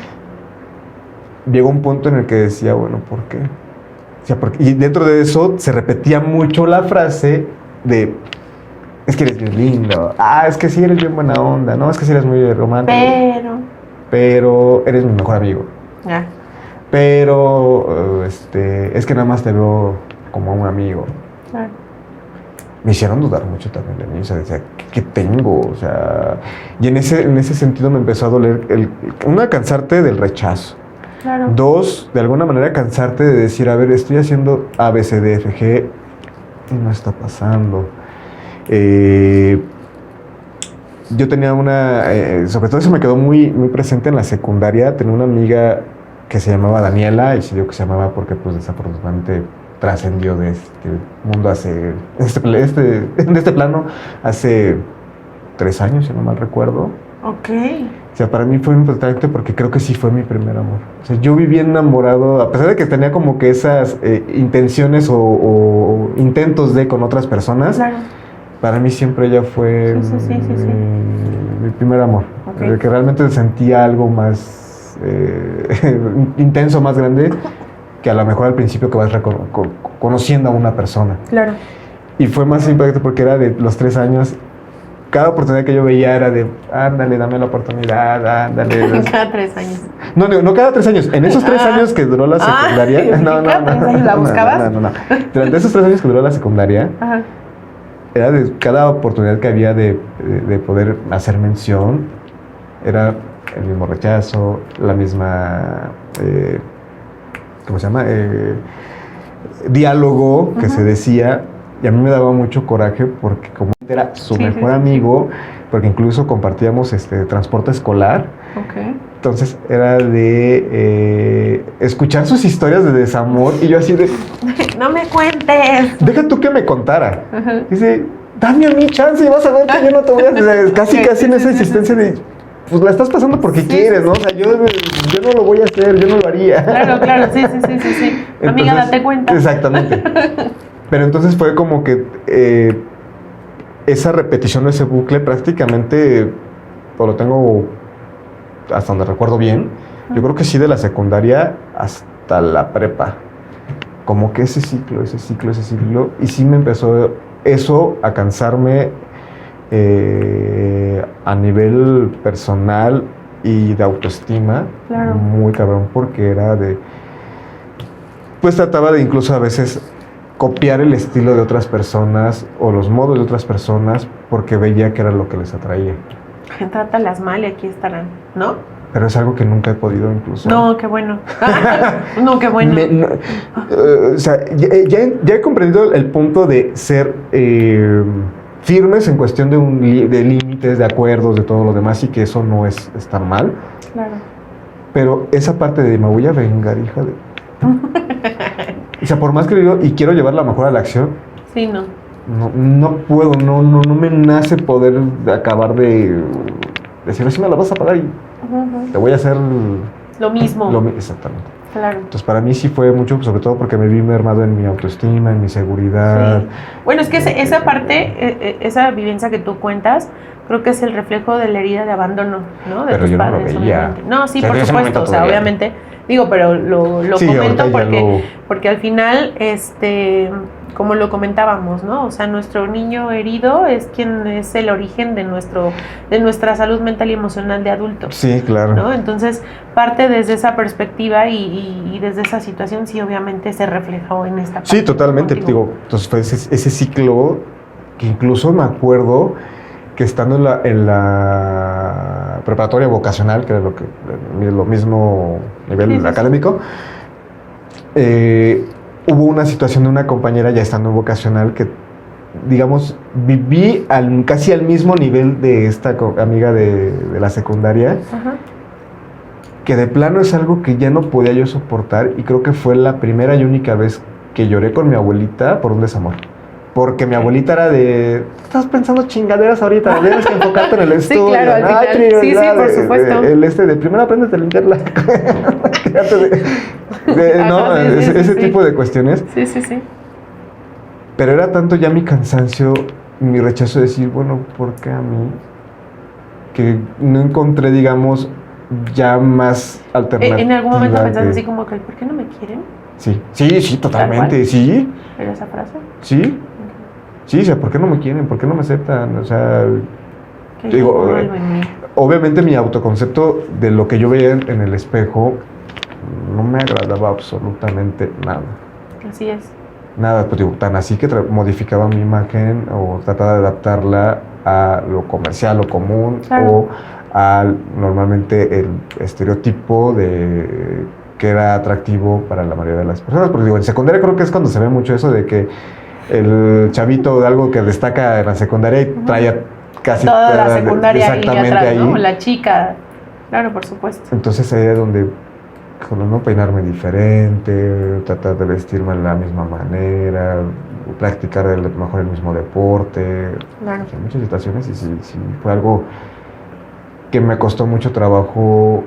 Llegó un punto en el que decía, bueno, ¿por qué? O sea, y dentro de eso se repetía mucho la frase de, es que eres bien lindo, es que sí eres bien buena onda, no, es que sí eres muy romántico. Pero eres mi mejor amigo. Pero, es que nada más te veo como un amigo. Claro. Me hicieron dudar mucho también de mí, o sea, decía, ¿qué tengo? O sea, y en ese sentido me empezó a doler, una, cansarte del rechazo. Claro. Dos, de alguna manera cansarte de decir, a ver, estoy haciendo A, B, C, D, F, G y no está pasando. Yo tenía sobre todo eso me quedó muy, muy presente en la secundaria, tenía una amiga que se llamaba Daniela, y se dio que se llamaba porque pues desafortunadamente trascendió de este mundo de este plano hace 3 años, si no mal recuerdo. Ok. O sea, para mí fue importante porque creo que sí fue mi primer amor. O sea, yo viví enamorado, a pesar de que tenía como que esas intenciones o intentos de con otras personas. Claro. Para mí siempre ella fue mi primer amor. Okay. Que realmente sentía algo más intenso, más grande, que a lo mejor al principio que vas conociendo a una persona. Claro. Y fue más impactante porque era de los 3 años. cada oportunidad que yo veía era de, ándale, dame la oportunidad, ándale. Cada 3 años. No cada 3 años. En esos 3 años que duró la secundaria. ¿Cada 3 años la buscabas? No. Durante esos 3 años que duró la secundaria, Ajá. era de cada oportunidad que había de poder hacer mención, era el mismo rechazo, la misma, ¿cómo se llama? Diálogo que se decía, y a mí me daba mucho coraje porque como era su mejor amigo, porque incluso compartíamos transporte escolar, entonces era de escuchar sus historias de desamor y yo así de... No me cuentes. Deja tú que me contara. Dice, dame a mí chance y vas a ver que yo no te voy a... Casi en esa insistencia de... Pues la estás pasando porque quieres, ¿no? O sea, yo no lo voy a hacer, yo no lo haría. Claro, sí. Entonces, amiga, date cuenta. Exactamente. Pero entonces fue como que esa repetición de ese bucle prácticamente, pues lo tengo hasta donde recuerdo bien, yo creo que sí de la secundaria hasta la prepa. Como que ese ciclo, y sí me empezó eso a cansarme a nivel personal y de autoestima, muy cabrón, porque era de, pues trataba de incluso a veces copiar el estilo de otras personas o los modos de otras personas porque veía que era lo que les atraía. Trátalas mal y aquí estarán, ¿no? Pero es algo que nunca he podido incluso. No, qué bueno. No, qué bueno. O sea, ya he comprendido el punto de ser firmes en cuestión de límites, de acuerdos, de todo lo demás, y que eso no es estar mal. Claro. Pero esa parte de me voy a vengar, hija de... O sea, por más que digo, y quiero llevarla mejor a la acción. Sí, no. No puedo, no me nace poder acabar de decir, así me la vas a pagar y te voy a hacer... Lo mismo. Exactamente. Claro. Entonces para mí sí fue mucho, sobre todo porque me vi mermado en mi autoestima, en mi seguridad. Sí. Bueno, es que esa parte, esa vivencia que tú cuentas, creo que es el reflejo de la herida de abandono, ¿no? De pero tus yo padres, no lo veía. obviamente. No, sí, O sea, por supuesto, o sea, obviamente, digo, pero lo sí, comento porque al final, como lo comentábamos, ¿no? O sea, nuestro niño herido es quien es el origen de nuestra salud mental y emocional de adulto. Sí, claro. ¿No? Entonces, parte desde esa perspectiva y desde esa situación, sí, obviamente se reflejó en esta parte. Sí, totalmente. Digo, entonces fue ese ciclo que incluso me acuerdo que estando en la preparatoria vocacional, que era lo mismo nivel académico, hubo una situación de una compañera ya estando en vocacional que, digamos, viví casi al mismo nivel de esta amiga de la secundaria, que de plano es algo que ya no podía yo soportar, y creo que fue la primera y única vez que lloré con mi abuelita por un desamor. Porque mi abuelita era de, estás pensando chingaderas ahorita, tienes que enfocarte en el estudio. Sí, claro, al final. Sí, por supuesto. De primero aprendes a limpiarla. ¿No? Ese tipo de cuestiones. Sí. Pero era tanto ya mi cansancio, mi rechazo de decir, bueno, ¿por qué a mí? Que no encontré, digamos, ya más alternativas. ¿En algún momento pensaste así como que, ¿por qué no me quieren? Sí, totalmente, sí. ¿Era esa frase? Sí. Sí, o sea, ¿por qué no me quieren? ¿Por qué no me aceptan? O sea, digo, obviamente mi autoconcepto de lo que yo veía en el espejo no me agradaba absolutamente nada. Así es. Nada, pues digo, tan así que modificaba mi imagen o trataba de adaptarla a lo comercial, lo común, o al normalmente el estereotipo de que era atractivo para la mayoría de las personas. Porque digo, en secundaria creo que es cuando se ve mucho eso de que el chavito de algo que destaca en la secundaria y trae casi toda la secundaria exactamente ahí atrás, ahí. ¿no? La chica, claro, por supuesto. Entonces ahí es donde, no peinarme diferente, tratar de vestirme de la misma manera, practicar mejor el mismo deporte. Claro. O sea, muchas situaciones, y sí fue algo que me costó mucho trabajo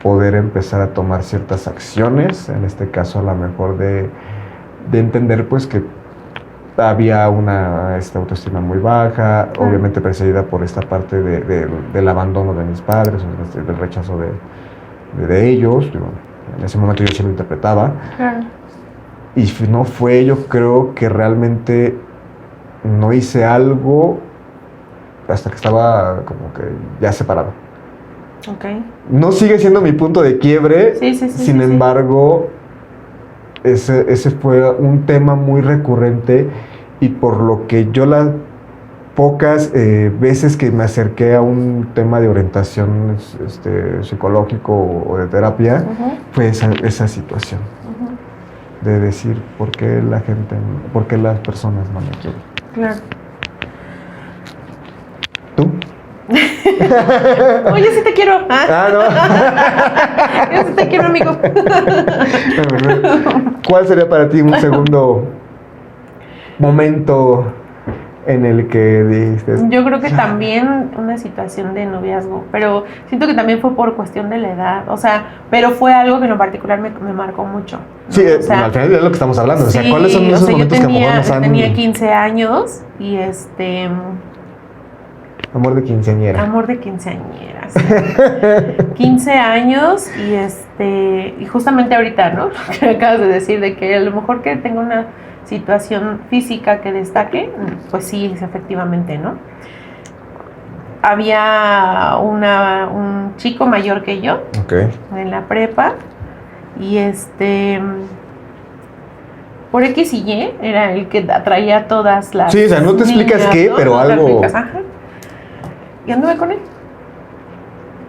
poder empezar a tomar ciertas acciones, en este caso a lo mejor de entender pues que había una autoestima muy baja, obviamente precedida por esta parte del abandono de mis padres, del rechazo de ellos. En ese momento yo sí lo interpretaba. Y no fue, yo creo que realmente no hice algo hasta que estaba como que ya separado. Ok. No sigue siendo mi punto de quiebre, Sí. sin embargo, ese fue un tema muy recurrente y por lo que yo las pocas veces que me acerqué a un tema de orientación psicológico o de terapia, fue esa situación de decir por qué por qué las personas no me quieren. Claro. ¿Tú? Oye, sí te quiero. Ah, Yo sí te quiero, amigo. no. ¿Cuál sería para ti un segundo momento en el que dijiste? Yo creo que también una situación de noviazgo, pero siento que también fue por cuestión de la edad, o sea, pero fue algo que en lo particular me marcó mucho, ¿no? Sí, o sea, al final es lo que estamos hablando, sí, o sea, ¿cuáles son esos momentos que a lo mejor nos han... tenía 15 años y Amor de quinceañera. Amor de quinceañeras. 15 años y justamente ahorita, ¿no? Que acabas de decir de que a lo mejor que tenga una situación física que destaque, pues sí, efectivamente, ¿no? Había un chico mayor que yo en la prepa y por X y Y era el que atraía todas las sí, o sea, no te explicas niñas, qué, ¿no? pero No te algo... explicas, ajá. Y anduve con él.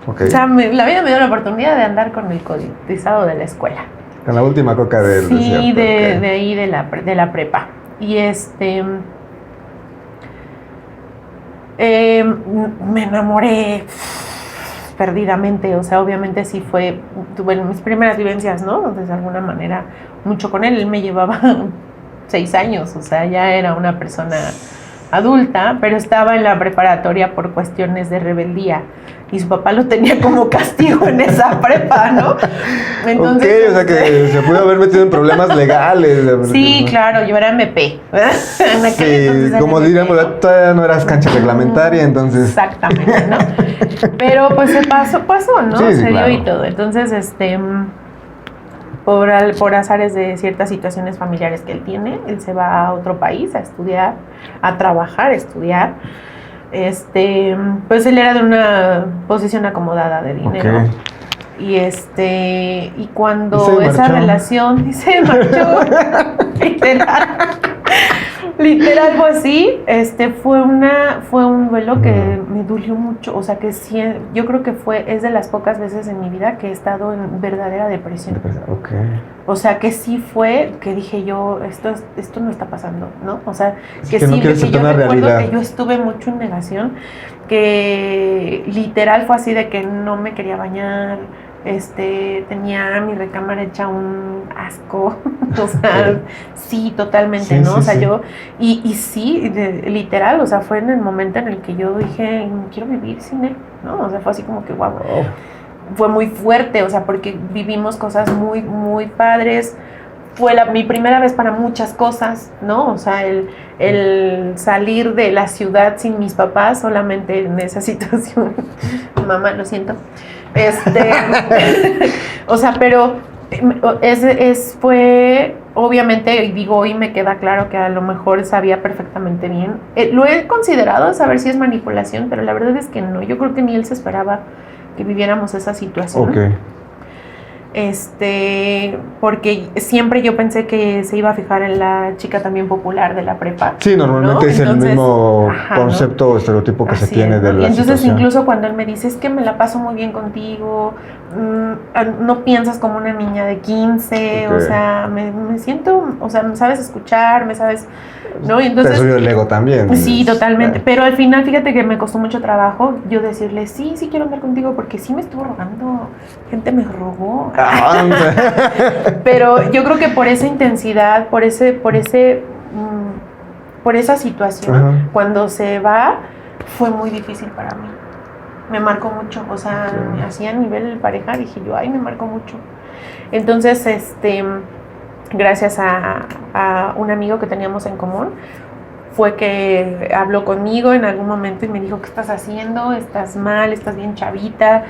Okay. O sea, la vida me dio la oportunidad de andar con el codizado de la escuela. Con la última coca del desierto. Sí, de ahí de la prepa. Y me enamoré perdidamente, o sea, obviamente sí tuve mis primeras vivencias, ¿no? De alguna manera, mucho con él. Él me llevaba 6 años, o sea, ya era una persona adulta, pero estaba en la preparatoria por cuestiones de rebeldía y su papá lo tenía como castigo en esa prepa, ¿no? Entonces, o sea que se pudo haber metido en problemas legales. Sí, claro, yo era MP. Sí, como diríamos, todavía no eras cancha reglamentaria, entonces... Exactamente, ¿no? Pero pues se pasó, ¿no? Sí, se dio claro. y todo. Entonces, por azares de ciertas situaciones familiares que él tiene, él se va a otro país a estudiar, a trabajar, a estudiar. Pues él era de una posición acomodada de dinero. Okay. Y cuando esa relación se marchó, literal fue así, fue un duelo que me dolió mucho, o sea que sí, yo creo que es de las pocas veces en mi vida que he estado en verdadera depresión. Okay. O sea que sí fue, que dije yo, esto no está pasando, ¿no? O sea, que no sí, que yo recuerdo realidad. que yo estuve mucho en negación, que literal fue así de que no me quería bañar, tenía mi recámara hecha un asco, o sea, sí, totalmente, sí, ¿no? Sí, o sea, sí. yo, y sí, literal, o sea, fue en el momento en el que yo dije, quiero vivir sin él, ¿no? O sea, fue así como que, wow. Fue muy fuerte, o sea, porque vivimos cosas muy, muy padres. Fue mi primera vez para muchas cosas, ¿no? O sea, el salir de la ciudad sin mis papás, solamente en esa situación. Mamá, lo siento. O sea, pero fue, obviamente, digo, hoy me queda claro que a lo mejor sabía perfectamente bien. Lo he considerado saber si es manipulación, pero la verdad es que no. Yo creo que ni él se esperaba que viviéramos esa situación. Okay. Porque siempre yo pensé que se iba a fijar en la chica también popular de la prepa. Sí, normalmente, ¿no? Es el mismo concepto o estereotipo que así se tiene, ¿no? De la entonces situación. Incluso cuando él me dice, es que me la paso muy bien contigo, no piensas como una niña de 15, o sea, me siento, o sea, me sabes escuchar, me sabes, ¿no? Y entonces, te subió el ego también. Sí, totalmente. Pero al final, fíjate que me costó mucho trabajo yo decirle, sí quiero andar contigo, porque sí me estuvo rogando, gente me rogó. Pero yo creo que por esa intensidad, por esa situación, cuando se va, fue muy difícil para mí. Me marcó mucho, o sea, así a nivel pareja dije yo, me marcó mucho. Entonces, gracias a un amigo que teníamos en común, fue que habló conmigo en algún momento y me dijo, ¿qué estás haciendo? ¿Estás mal? ¿Estás bien chavita?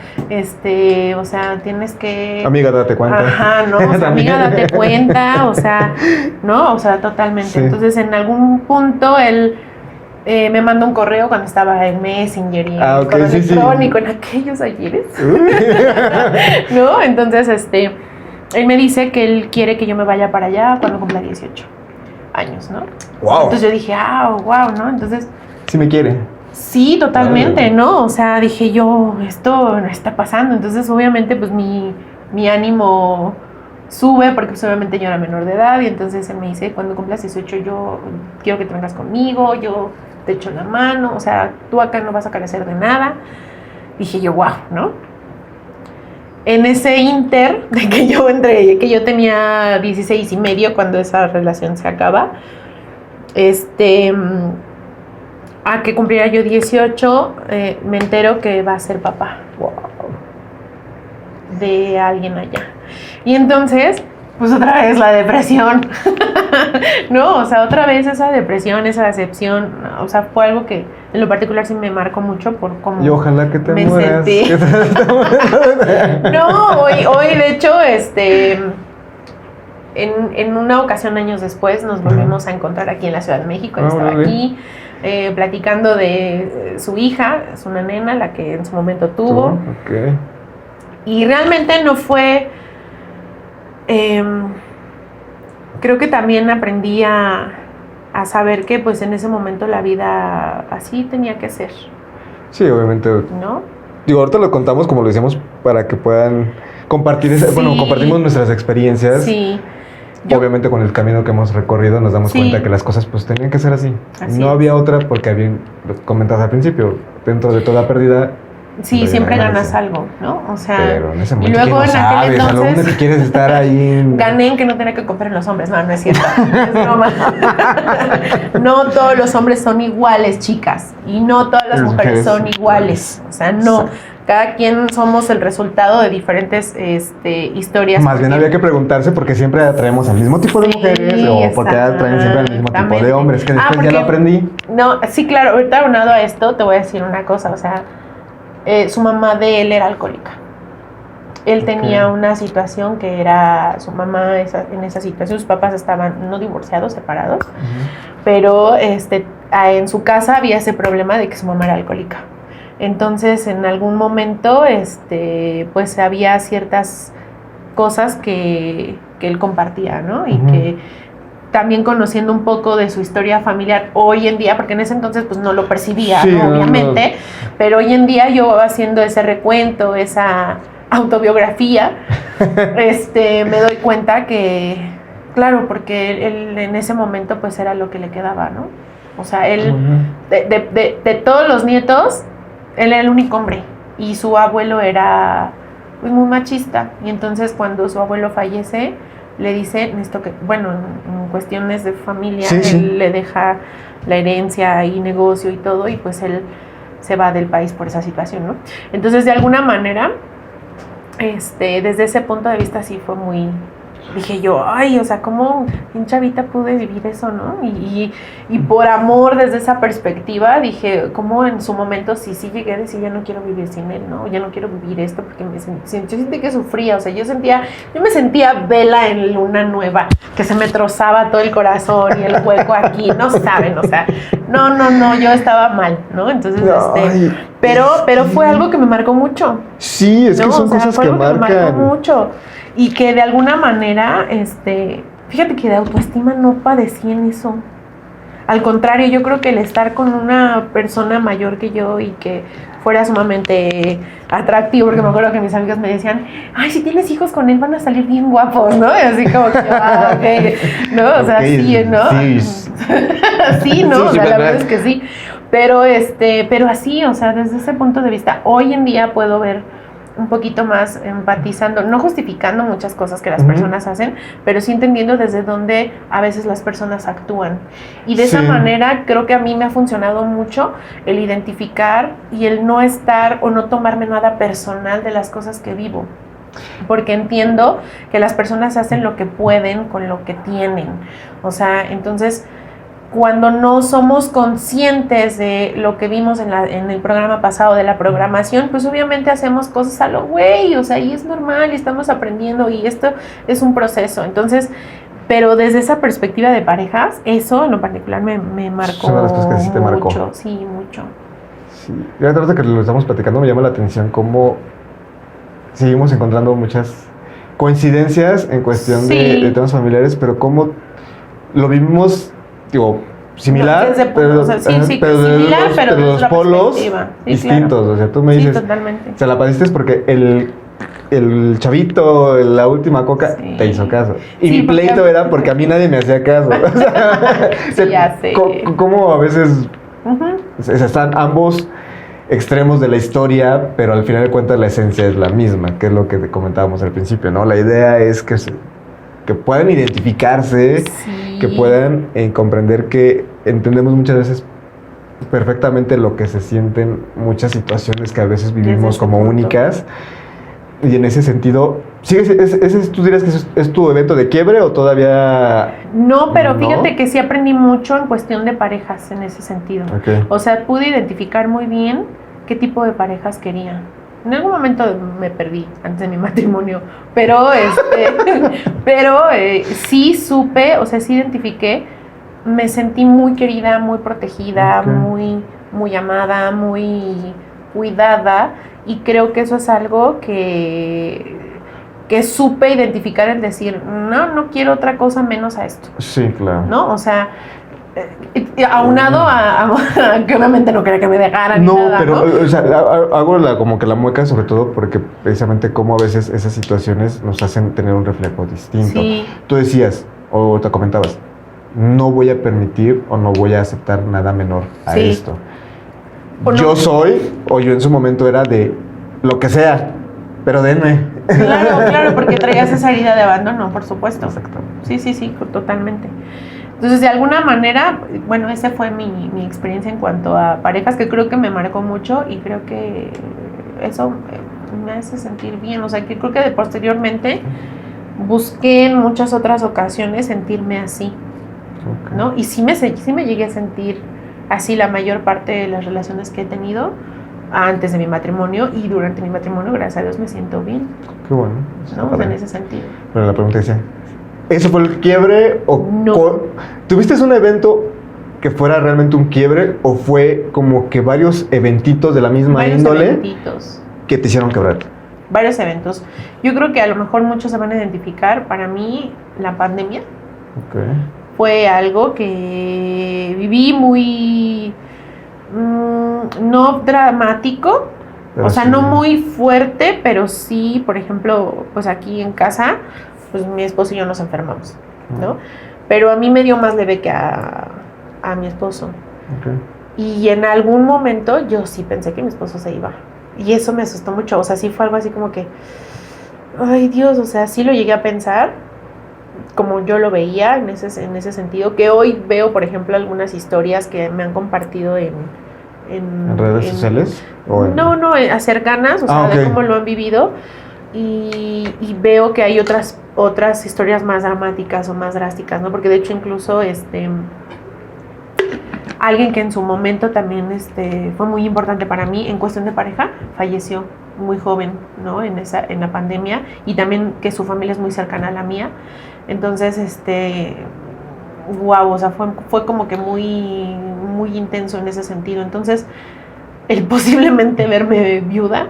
O sea, tienes que... Amiga, date cuenta. Ajá, no, o sea, amiga, date cuenta, o sea, ¿no? O sea, totalmente. Sí. Entonces, en algún punto él me mandó un correo cuando estaba en Messenger y Ah, ok, correo sí, sí. electrónico, en aquellos ayeres. ¿No? Entonces, él me dice que él quiere que yo me vaya para allá cuando cumpla 18 años, ¿no? Wow. Entonces yo dije, wow, ¿no? Entonces, Sí me quiere. sí, totalmente, ¿no? O sea, dije yo, esto no está pasando. Entonces, obviamente, pues mi ánimo sube porque pues, obviamente yo era menor de edad y entonces él me dice, cuando cumplas 18 yo quiero que te vengas conmigo, yo te echo la mano, o sea, tú acá no vas a carecer de nada. Dije yo, wow, ¿no? En ese inter de que que yo tenía 16 y medio cuando esa relación se acaba, a que cumpliera yo 18, me entero que va a ser papá. Wow. De alguien allá. Y entonces, pues otra vez la depresión. No, o sea, otra vez esa depresión, esa decepción, o sea, fue algo que en lo particular sí me marcó mucho por cómo Y ojalá que te me mueras. sentí. No, hoy de hecho, en una ocasión años después nos volvimos a encontrar aquí en la Ciudad de México. Él estaba aquí platicando de su hija, es una nena, la que en su momento tuvo. Okay. Y realmente no fue... creo que también aprendí a saber que pues en ese momento la vida así tenía que ser. Sí, obviamente. ¿No? Digo, ahorita lo contamos como lo decíamos para que puedan compartir, Sí. bueno, compartimos nuestras experiencias. Sí. Obviamente con el camino que hemos recorrido nos damos cuenta que las cosas pues tenían que ser así. No había otra porque había, lo comentabas al principio, dentro de toda pérdida. Sí, siempre ganas algo, ¿no? O sea, pero en ese momento y luego no en aquel sabes, entonces a lo único que quieres estar ahí. Gané en que no tenía que confiar en los hombres, no es cierto, es broma. No todos los hombres son iguales, chicas, y no todas las mujeres son iguales, o sea, no. Cada quien somos el resultado de diferentes historias. Más bien había que preguntarse porque siempre atraemos al mismo tipo de mujeres o porque atraen siempre al mismo tipo de hombres, que después ya lo aprendí. No, sí, claro, ahorita aunado a esto te voy a decir una cosa, o sea, su mamá de él era alcohólica. Él tenía una situación que era, su mamá en esa situación, sus papás estaban no divorciados, separados, pero en su casa había ese problema de que su mamá era alcohólica. Entonces, en algún momento, pues había ciertas cosas que él compartía, ¿no? Y que también conociendo un poco de su historia familiar hoy en día, porque en ese entonces pues no lo percibía, ¿no? Obviamente, pero hoy en día yo haciendo ese recuento, esa autobiografía, me doy cuenta que, claro, porque él en ese momento pues era lo que le quedaba, ¿no? O sea, él, de todos los nietos, él era el único hombre y su abuelo era pues, muy machista, y entonces cuando su abuelo fallece, le dice, bueno, en cuestiones de familia, él le deja la herencia y negocio y todo, y pues él se va del país por esa situación, ¿no? Entonces, de alguna manera, desde ese punto de vista sí fue muy... Dije yo, ay, o sea, ¿cómo en chavita pude vivir eso, no? Y por amor, desde esa perspectiva, dije, ¿cómo en su momento sí llegué a decir, ya no quiero vivir sin él, ¿no? Ya no quiero vivir esto, porque yo sentí que sufría, o sea, yo me sentía Vela en Luna Nueva, que se me trozaba todo el corazón y el hueco aquí, no saben, o sea, no, yo estaba mal, ¿no? Entonces, pero fue algo que me marcó mucho. Sí, es que son cosas que marcan. Me marcó mucho. Y que de alguna manera, fíjate que de autoestima no padecí en eso. Al contrario, yo creo que el estar con una persona mayor que yo y que fuera sumamente atractivo, porque me acuerdo que mis amigas me decían, ay, si tienes hijos con él van a salir bien guapos, ¿no? Y así como que, ok, ¿no? O sea, sí, ¿no? Sí, sí, ¿no? O sea, la verdad es que sí. Pero así, o sea, desde ese punto de vista, hoy en día puedo ver un poquito más empatizando, no justificando muchas cosas que las personas hacen, pero sí entendiendo desde dónde a veces las personas actúan. Y de esa manera creo que a mí me ha funcionado mucho el identificar y el no estar o no tomarme nada personal de las cosas que vivo. Porque entiendo que las personas hacen lo que pueden con lo que tienen. O sea, entonces... Cuando no somos conscientes de lo que vimos en el programa pasado de la programación, pues obviamente hacemos cosas a lo güey, o sea, y es normal y estamos aprendiendo y esto es un proceso. Entonces, Pero desde esa perspectiva de parejas, eso en lo particular me marcó. Es una de las cosas que sí te marcó. Mucho, sí, mucho. Sí. Y ahorita que lo estamos platicando me llama la atención cómo seguimos encontrando muchas coincidencias en cuestión de temas familiares, pero cómo lo vivimos, digo, similar, pero similar, pero de los polos distintos. Claro. O sea, tú me dices, totalmente. Se la padeciste porque el chavito, la última coca, te hizo caso. Y mi pleito era porque a mí nadie me hacía caso. O sea, ya sé. Cómo a veces están ambos extremos de la historia, pero al final de cuentas la esencia es la misma, que es lo que te comentábamos al principio, ¿no? La idea es que puedan identificarse, que puedan comprender que entendemos muchas veces perfectamente lo que se sienten muchas situaciones que a veces vivimos como únicas. Y en ese sentido, ¿tú dirías que es tu evento de quiebre o todavía...? No, pero fíjate que sí aprendí mucho en cuestión de parejas en ese sentido. Okay. O sea, pude identificar muy bien qué tipo de parejas quería. En algún momento me perdí antes de mi matrimonio, pero sí supe, o sea, sí identifiqué, me sentí muy querida, muy protegida, muy amada, muy cuidada, y creo que eso es algo que supe identificar, en decir, no quiero otra cosa menos a esto. Sí, claro. ¿No? O sea, aunado a que obviamente no quería que me dejaran ni nada, pero, ¿no? O sea, hago como que la mueca, sobre todo porque precisamente como a veces esas situaciones nos hacen tener un reflejo distinto. Sí. Tú decías, o te comentabas, no voy a permitir o no voy a aceptar nada menor a esto. Yo en su momento era de lo que sea, pero denme. Claro, porque traías esa herida de abandono, por supuesto. Exacto. Sí, totalmente. Entonces, de alguna manera, bueno, esa fue mi experiencia en cuanto a parejas, que creo que me marcó mucho, y creo que eso me hace sentir bien. O sea, que creo que posteriormente busqué en muchas otras ocasiones sentirme así, ¿no? Y sí me llegué a sentir así la mayor parte de las relaciones que he tenido antes de mi matrimonio, y durante mi matrimonio, gracias a Dios, me siento bien. Qué bueno. ¿No? O sea, en ese sentido. Bueno, la pregunta decía, ¿eso fue el quiebre o no? ¿Tuviste un evento que fuera realmente un quiebre o fue como que varios eventitos de la misma índole que te hicieron quebrar? Varios eventos. Yo creo que a lo mejor muchos se van a identificar. Para mí, la pandemia fue algo que viví muy... no dramático, pero o sea, no muy fuerte, pero sí, por ejemplo, pues aquí en casa, pues mi esposo y yo nos enfermamos, ¿no? Pero a mí me dio más leve que a mi esposo. Y en algún momento yo sí pensé que mi esposo se iba. Y eso me asustó mucho. O sea, sí fue algo así como que, ay Dios, o sea, sí lo llegué a pensar, como yo lo veía en ese sentido, que hoy veo, por ejemplo, algunas historias que me han compartido en redes sociales. No, cercanas, o sea, de cómo lo han vivido, y veo que hay otras historias más dramáticas o más drásticas, ¿no? Porque de hecho incluso alguien que en su momento también fue muy importante para mí en cuestión de pareja, falleció muy joven, ¿no? En la pandemia, y también que su familia es muy cercana a la mía. Entonces, wow, o sea, fue como que muy, muy intenso en ese sentido. Entonces, el posiblemente verme viuda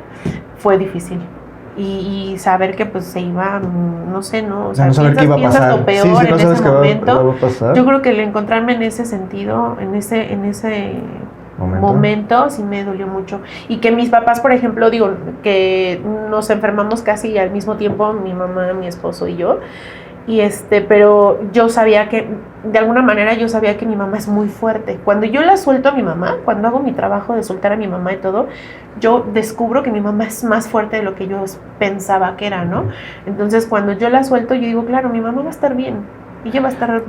fue difícil. Y saber que pues se iba, no sé, ¿no? O sea, no saber qué iba a pasar. Lo peor no en ese momento. Va a pasar. Yo creo que el encontrarme en ese sentido, en ese momento sí me dolió mucho. Y que mis papás, por ejemplo, digo, que nos enfermamos casi al mismo tiempo, mi mamá, mi esposo y yo. Y pero yo sabía que, de alguna manera yo sabía que mi mamá es muy fuerte. Cuando yo la suelto a mi mamá, cuando hago mi trabajo de soltar a mi mamá y todo, yo descubro que mi mamá es más fuerte de lo que yo pensaba que era, ¿no? Entonces cuando yo la suelto, yo digo, claro, mi mamá va a estar bien, y ella va a estar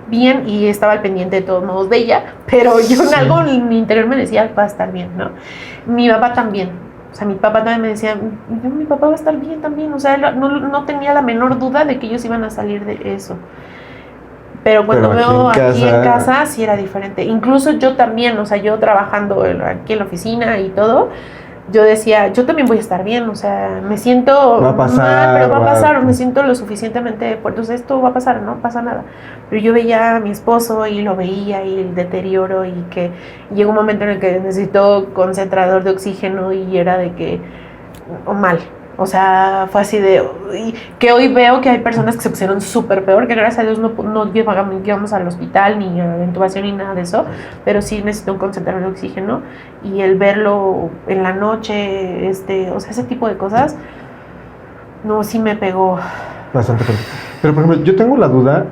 bien, y estaba al pendiente de todos modos de ella, pero yo en algo en mi interior me decía, va a estar bien, ¿no? Mi papá también. O sea, mi papá también me decía, mi papá va a estar bien también. O sea, no tenía la menor duda de que ellos iban a salir de eso. Pero cuando veo aquí en casa, sí era diferente. Incluso yo también, o sea, yo trabajando aquí en la oficina y todo, yo decía, yo también voy a estar bien, o sea, me siento Va a pasar, mal, pero va a pasar, me siento lo suficientemente fuerte, entonces esto va a pasar, no pasa nada. Pero yo veía a mi esposo y lo veía y el deterioro y que llegó un momento en el que necesitó concentrador de oxígeno y era de que, mal. O sea, fue así de... que hoy veo que hay personas que se pusieron súper peor, que gracias a Dios no llevamos al hospital, ni a intubación, ni nada de eso, pero sí necesito un concentrador de oxígeno, y el verlo en la noche, o sea, ese tipo de cosas, no, sí me pegó. Bastante fuerte. Pero, por ejemplo, yo tengo la duda,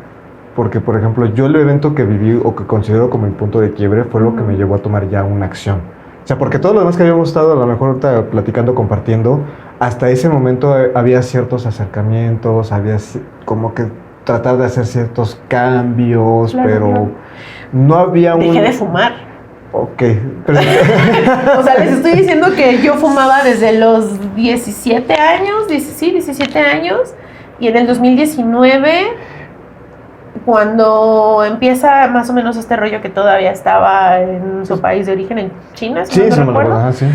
porque, por ejemplo, yo el evento que viví o que considero como mi punto de quiebre fue lo que me llevó a tomar ya una acción. O sea, porque todo lo demás que habíamos estado, a lo mejor ahorita platicando, compartiendo, hasta ese momento había ciertos acercamientos, había como que tratar de hacer ciertos cambios, Claro, pero claro. no había un... Dejé de fumar. Ok. Pero... O sea, les estoy diciendo que yo fumaba desde los 17 años, 17 años, y en el 2019, cuando empieza más o menos este rollo que todavía estaba en su país de origen, en China, si sí, no sí, me recuerdo, sí.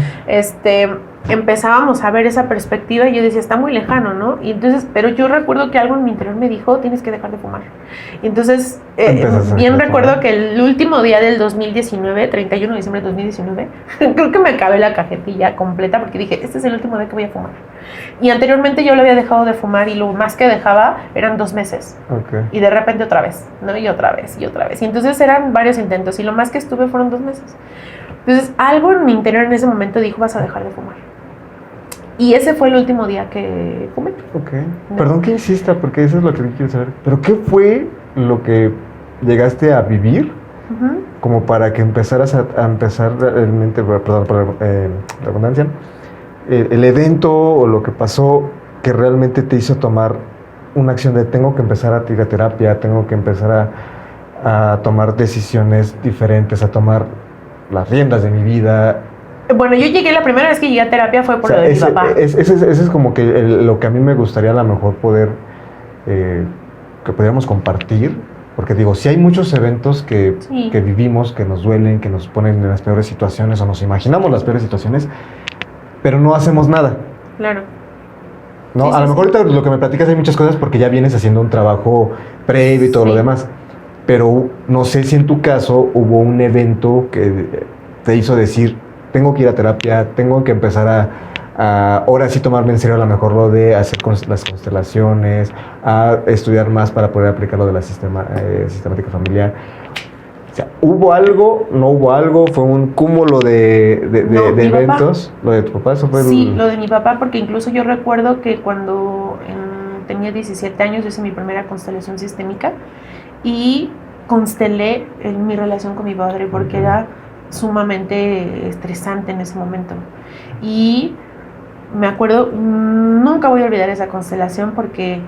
Empezábamos a ver esa perspectiva y yo decía, está muy lejano, ¿no? Y entonces, pero yo recuerdo que algo en mi interior me dijo, tienes que dejar de fumar. Y entonces, bien recuerdo que el último día del 2019, 31 de diciembre del 2019, creo que me acabé la cajetilla completa porque dije, este es el último día que voy a fumar. Y anteriormente yo lo había dejado de fumar y lo más que dejaba eran 2 meses. Okay. Y de repente otra vez, ¿no? Y otra vez, y otra vez. Y entonces eran varios intentos y lo más que estuve fueron 2 meses. Entonces, algo en mi interior en ese momento dijo, vas a dejar de fumar. Y ese fue el último día que fumé. Ok. No. Perdón que insista, porque eso es lo que quiero saber. ¿Pero qué fue lo que llegaste a vivir como para que empezaras a empezar realmente, perdón por la redundancia, el evento o lo que pasó que realmente te hizo tomar una acción de tengo que empezar a ir a terapia, tengo que empezar a tomar decisiones diferentes, a tomar las riendas de mi vida? Bueno, yo llegué, la primera vez que llegué a terapia fue por lo de mi papá. Ese es como que lo que a mí me gustaría a lo mejor poder, que pudiéramos compartir, porque digo, sí hay muchos eventos que vivimos, que nos duelen, que nos ponen en las peores situaciones o nos imaginamos las peores situaciones, pero no hacemos nada. Claro. ¿No? A lo mejor ahorita lo que me platicas hay muchas cosas porque ya vienes haciendo un trabajo previo y todo lo demás, pero no sé si en tu caso hubo un evento que te hizo decir, tengo que ir a terapia, tengo que empezar a ahora sí tomarme en serio a lo mejor lo de hacer las constelaciones, a estudiar más para poder aplicar lo de la sistemática familiar. O sea, ¿hubo algo? ¿No hubo algo? ¿Fue un cúmulo de eventos? ¿Lo de tu papá? ¿Eso fue lo de mi papá, porque incluso yo recuerdo que cuando tenía 17 años hice mi primera constelación sistémica y constelé mi relación con mi padre porque era sumamente estresante en ese momento. Y me acuerdo, nunca voy a olvidar esa constelación porque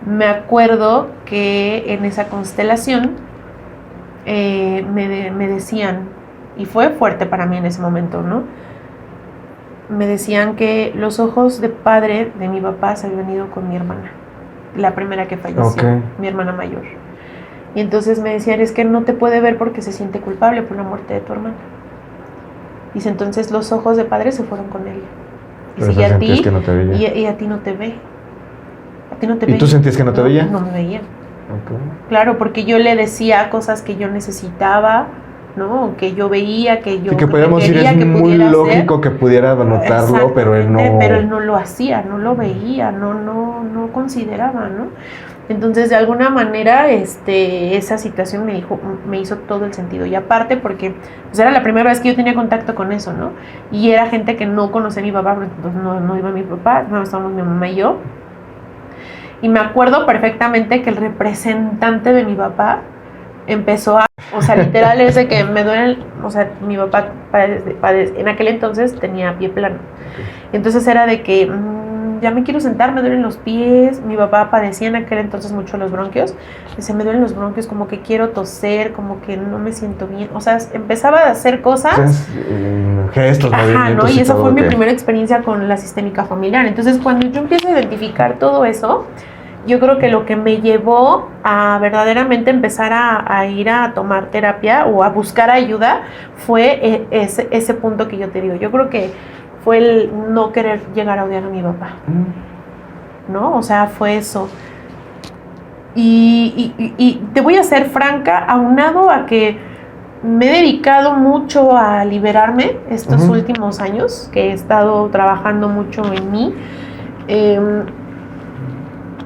me acuerdo que en esa constelación me decían, y fue fuerte para mí en ese momento, ¿no? Me decían que los ojos de padre de mi papá se habían ido con mi hermana, la primera que falleció, mi hermana mayor. Y entonces me decían, es que no te puede ver porque se siente culpable por la muerte de tu hermana. Dice, entonces los ojos de padre se fueron con ella. Dice, y a ti, no te veía. Y a ti no te ve. A ti no te ve. ¿Y tú sentías que no te veía? No me veía. Claro, porque yo le decía cosas que yo necesitaba, ¿no? Que yo veía, que yo que podíamos decir, es muy lógico que pudiera notarlo, pero él no... Pero él no lo hacía, no lo veía, no consideraba, ¿no? Entonces, de alguna manera, esa situación me hizo todo el sentido. Y aparte porque pues, era la primera vez que yo tenía contacto con eso, ¿no? Y era gente que no conocía a mi papá, entonces no iba mi papá, no estábamos mi mamá y yo. Y me acuerdo perfectamente que el representante de mi papá empezó a... O sea, literal es de que me duele... O sea, mi papá en aquel entonces tenía pie plano. Entonces era de que... ya me quiero sentar, me duelen los pies. Mi papá padecía en aquel entonces mucho los bronquios. Dice, me duelen los bronquios, como que quiero toser, como que no me siento bien. O sea, empezaba a hacer cosas. Gestos, movimientos. ¿no? Y esa fue mi primera experiencia con la sistémica familiar. Entonces, cuando yo empiezo a identificar todo eso, yo creo que lo que me llevó a verdaderamente empezar a ir a tomar terapia o a buscar ayuda fue ese punto que yo te digo. Yo creo que fue el no querer llegar a odiar a mi papá, ¿no? O sea, fue eso. Y te voy a ser franca, aunado a que me he dedicado mucho a liberarme estos últimos años, que he estado trabajando mucho en mí.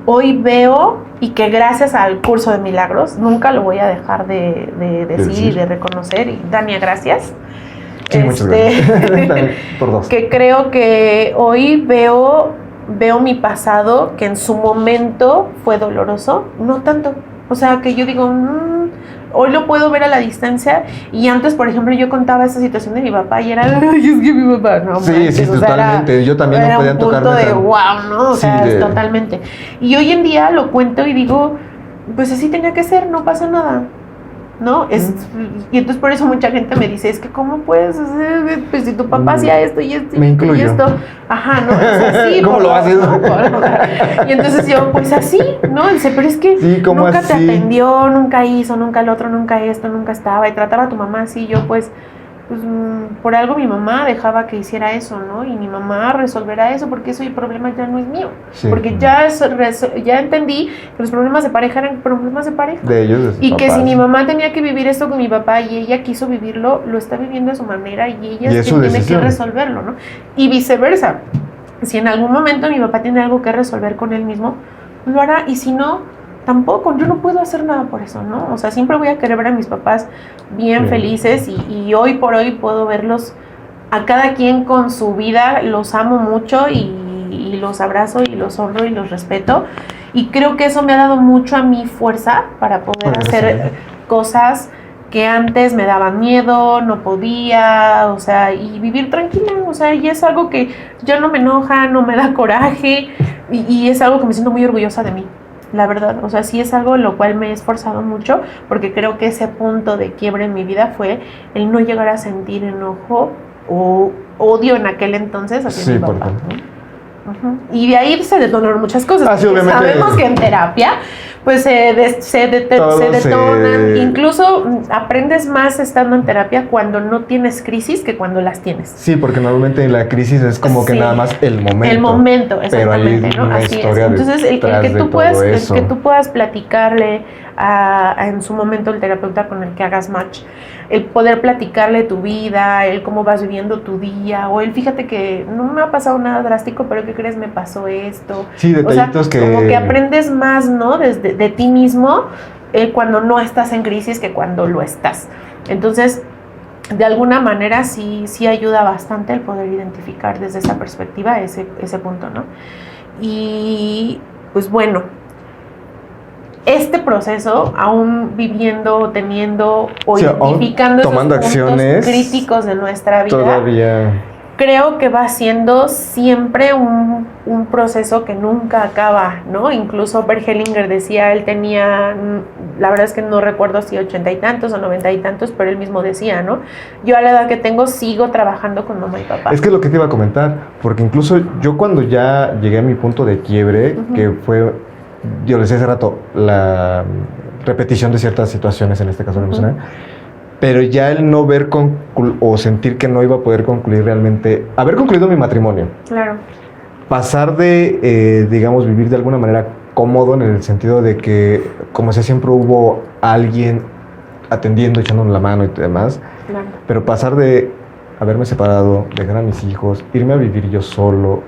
Hoy veo, y que gracias al curso de milagros, nunca lo voy a dejar de decir y de reconocer, y Dania, gracias. Sí, muchas gracias. Por dos. Que creo que hoy veo mi pasado, que en su momento fue doloroso, no tanto. O sea, que yo digo, hoy lo puedo ver a la distancia, y antes, por ejemplo, yo contaba esa situación de mi papá y era, ay, es que mi papá, no, sí, manches, sí, o sea, totalmente, yo también no podía tocarme. Era un punto de wow, ¿no? O sí, sea, totalmente. Y hoy en día lo cuento y digo, pues así tenía que ser, no pasa nada, ¿no? Y entonces por eso mucha gente me dice, es que ¿cómo puedes hacer? Pues si tu papá hacía esto y esto me y incluyo. esto. Ajá, ¿no? Es así. ¿Cómo lo haces? ¿no? Y entonces yo, pues así, ¿no? Dice, pero es que sí, nunca así? te atendió, nunca hizo, nunca el otro, nunca esto, nunca estaba. Y trataba a tu mamá así, yo pues por algo mi mamá dejaba que hiciera eso, ¿no? Y mi mamá resolverá eso, porque eso el problema ya no es mío. Sí, porque ya entendí que los problemas de pareja eran problemas de pareja. De ellos, de sus y papás. Que si mi mamá tenía que vivir esto con mi papá y ella quiso vivirlo, lo está viviendo a su manera, y ella es quien tiene que resolverlo, ¿no? Y viceversa. Si en algún momento mi papá tiene algo que resolver con él mismo, lo hará, y si no, tampoco, yo no puedo hacer nada por eso, ¿no? O sea, siempre voy a querer ver a mis papás bien felices, y hoy por hoy puedo verlos a cada quien con su vida, los amo mucho y los abrazo y los honro y los respeto, y creo que eso me ha dado mucho a mí fuerza para poder hacer cosas que antes me daban miedo, no podía, o sea, y vivir tranquila, o sea, y es algo que ya no me enoja, no me da coraje, y es algo que me siento muy orgullosa de mí. La verdad, o sea, sí es algo en lo cual me he esforzado mucho, porque creo que ese punto de quiebre en mi vida fue el no llegar a sentir enojo o odio en aquel entonces hacia mi papá, ¿no? Y de ahí se detonaron muchas cosas. Sabemos que en terapia pues se detonan. Incluso aprendes más estando en terapia cuando no tienes crisis que cuando las tienes. Sí, porque normalmente en la crisis es como que nada más el momento. El momento, exactamente, pero hay una historia Entonces, el que tú puedas platicarle en su momento el terapeuta con el que hagas match, el poder platicarle tu vida, el cómo vas viviendo tu día, o el fíjate que no me ha pasado nada drástico, pero ¿qué crees? Me pasó esto. Sí, detallitos, o sea, como que aprendes más, ¿no? De ti mismo cuando no estás en crisis que cuando lo estás. Entonces, de alguna manera sí ayuda bastante el poder identificar desde esa perspectiva ese punto, ¿no? Y pues bueno, este proceso, aún viviendo, teniendo o identificando esos puntos acciones críticos de nuestra vida, todavía creo que va siendo siempre un proceso que nunca acaba, ¿no? Incluso Bert Hellinger decía, él tenía, la verdad es que no recuerdo si 80 y tantos o 90 y tantos, pero él mismo decía, ¿no? Yo a la edad que tengo sigo trabajando con mamá y papá. Es que es lo que te iba a comentar, porque incluso yo cuando ya llegué a mi punto de quiebre, que fue, yo les decía hace rato, la repetición de ciertas situaciones, en este caso emocional, pero ya el no ver o sentir que no iba a poder concluir realmente, haber concluido mi matrimonio. Claro. Pasar de, digamos, vivir de alguna manera cómodo en el sentido de que, como sea, siempre hubo alguien atendiendo, echándonos la mano y demás. Claro. Pero pasar de haberme separado, dejar a mis hijos, irme a vivir yo solo,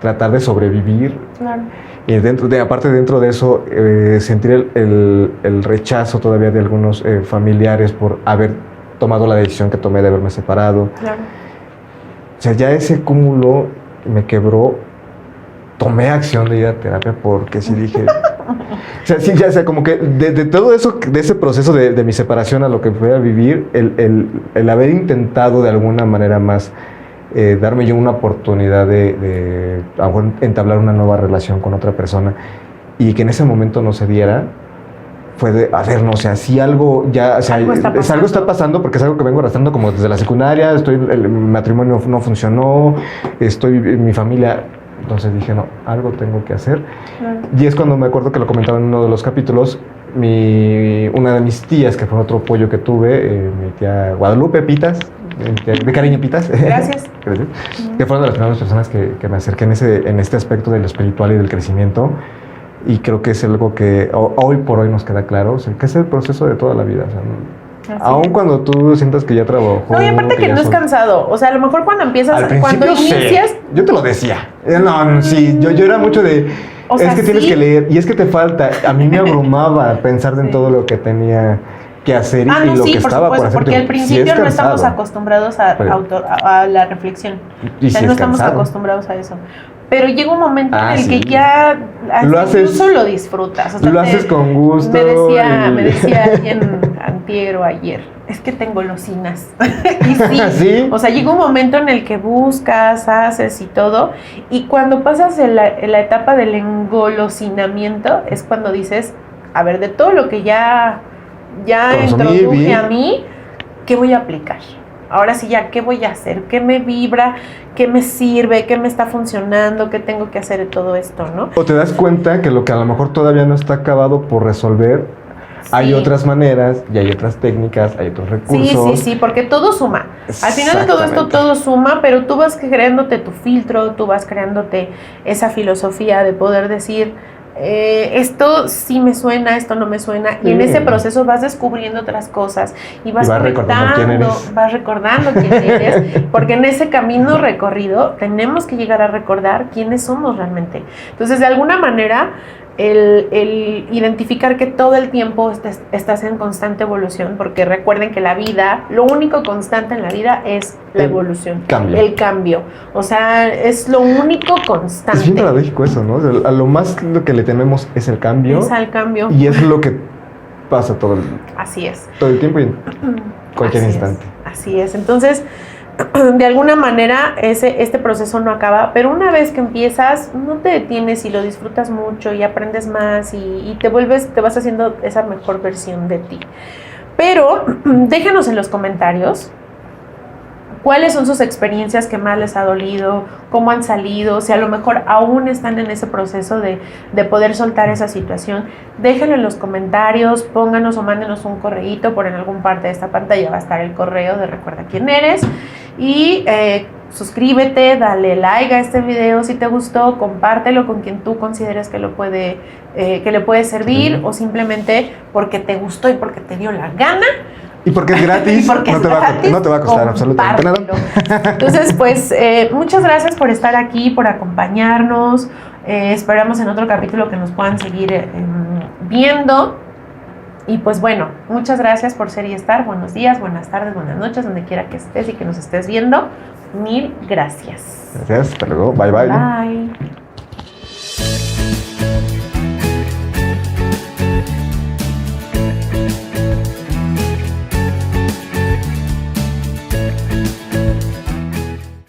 tratar de sobrevivir. Claro. Y aparte dentro de eso, sentir el rechazo todavía de algunos familiares por haber tomado la decisión que tomé de haberme separado. Claro. O sea, ya ese cúmulo me quebró. Tomé acción de ir a terapia porque sí dije... o sea, sí, ya, o sea, como que de todo eso, de ese proceso de mi separación a lo que fue a vivir, el haber intentado de alguna manera más... darme yo una oportunidad de a lo mejor entablar una nueva relación con otra persona y que en ese momento no se diera, fue de, a ver, no sé, si algo ya, o sea, algo está pasando porque es algo que vengo arrastrando como desde la secundaria, el matrimonio no funcionó, mi familia, entonces dije, no, algo tengo que hacer. Y es cuando me acuerdo que lo comentaba en uno de los capítulos, una de mis tías, que fue otro apoyo que tuve, mi tía Guadalupe Pitas, de cariño, Pitas. Gracias. Gracias. Que fueron de las primeras personas que me acerqué en este aspecto del espiritual y del crecimiento. Y creo que es algo que hoy por hoy nos queda claro, o sea, que es el proceso de toda la vida. O sea, aun cuando tú sientas que ya trabajó. No, y aparte que no es cansado. O sea, a lo mejor cuando empiezas, cuando inicias. Sí. Yo te lo decía. No, sí, yo era mucho de. O sea, es que tienes que leer y es que te falta. A mí me abrumaba pensar en todo lo que tenía que hacer y lo que estaba por hacer. Porque al principio no estamos acostumbrados a la reflexión. Y o sea, sí no estamos acostumbrados a eso. Pero llega un momento en el que ya incluso lo disfrutas. O sea, lo haces con gusto. Me decía alguien antier o ayer, es que te engolosinas. Y sí, ¿Sí? O sea, llega un momento en el que buscas, haces y todo. Y cuando pasas en la etapa del engolosinamiento, es cuando dices, a ver, de todo lo que ya introduje a mí, ¿qué voy a aplicar? Ahora sí ya, ¿qué voy a hacer? ¿Qué me vibra? ¿Qué me sirve? ¿Qué me está funcionando? ¿Qué tengo que hacer de todo esto, no? O te das cuenta que lo que a lo mejor todavía no está acabado por resolver, sí. Hay otras maneras y hay otras técnicas, hay otros recursos. Sí, porque todo suma. Al final de todo esto, todo suma, pero tú vas creándote tu filtro, tú vas creándote esa filosofía de poder decir, esto sí me suena, esto no me suena, y en ese proceso vas descubriendo otras cosas y vas recordando quién eres. Vas recordando quién eres, porque en ese camino recorrido tenemos que llegar a recordar quiénes somos realmente. Entonces, de alguna manera, el identificar que todo el tiempo estás en constante evolución, porque recuerden que la vida, lo único constante en la vida es la evolución, el cambio, o sea, es lo único constante. Es bien paradójico eso, ¿no? A lo más lo que le tememos es el cambio. Es al cambio. Y es lo que pasa todo Así es. Todo el tiempo y en cualquier instante. Así es. Entonces, de alguna manera este proceso no acaba, pero una vez que empiezas, no te detienes y lo disfrutas mucho y aprendes más y te vas haciendo esa mejor versión de ti. Pero déjenos en los comentarios cuáles son sus experiencias que más les ha dolido, cómo han salido, si a lo mejor aún están en ese proceso de poder soltar esa situación. Déjenlo en los comentarios, pónganos o mándenos un correíto, por en alguna parte de esta pantalla va a estar el correo de Recuerda Quién Eres. Y suscríbete, dale like a este video si te gustó, compártelo con quien tú consideres que le puede servir, o simplemente porque te gustó y porque te dio la gana. Y porque es gratis, no te va a costar absolutamente nada. Entonces, pues, muchas gracias por estar aquí, por acompañarnos. Esperamos en otro capítulo que nos puedan seguir viendo. Y pues bueno, muchas gracias por ser y estar. Buenos días, buenas tardes, buenas noches, donde quiera que estés y que nos estés viendo. Mil gracias. Gracias, hasta luego. Bye, bye. Bye.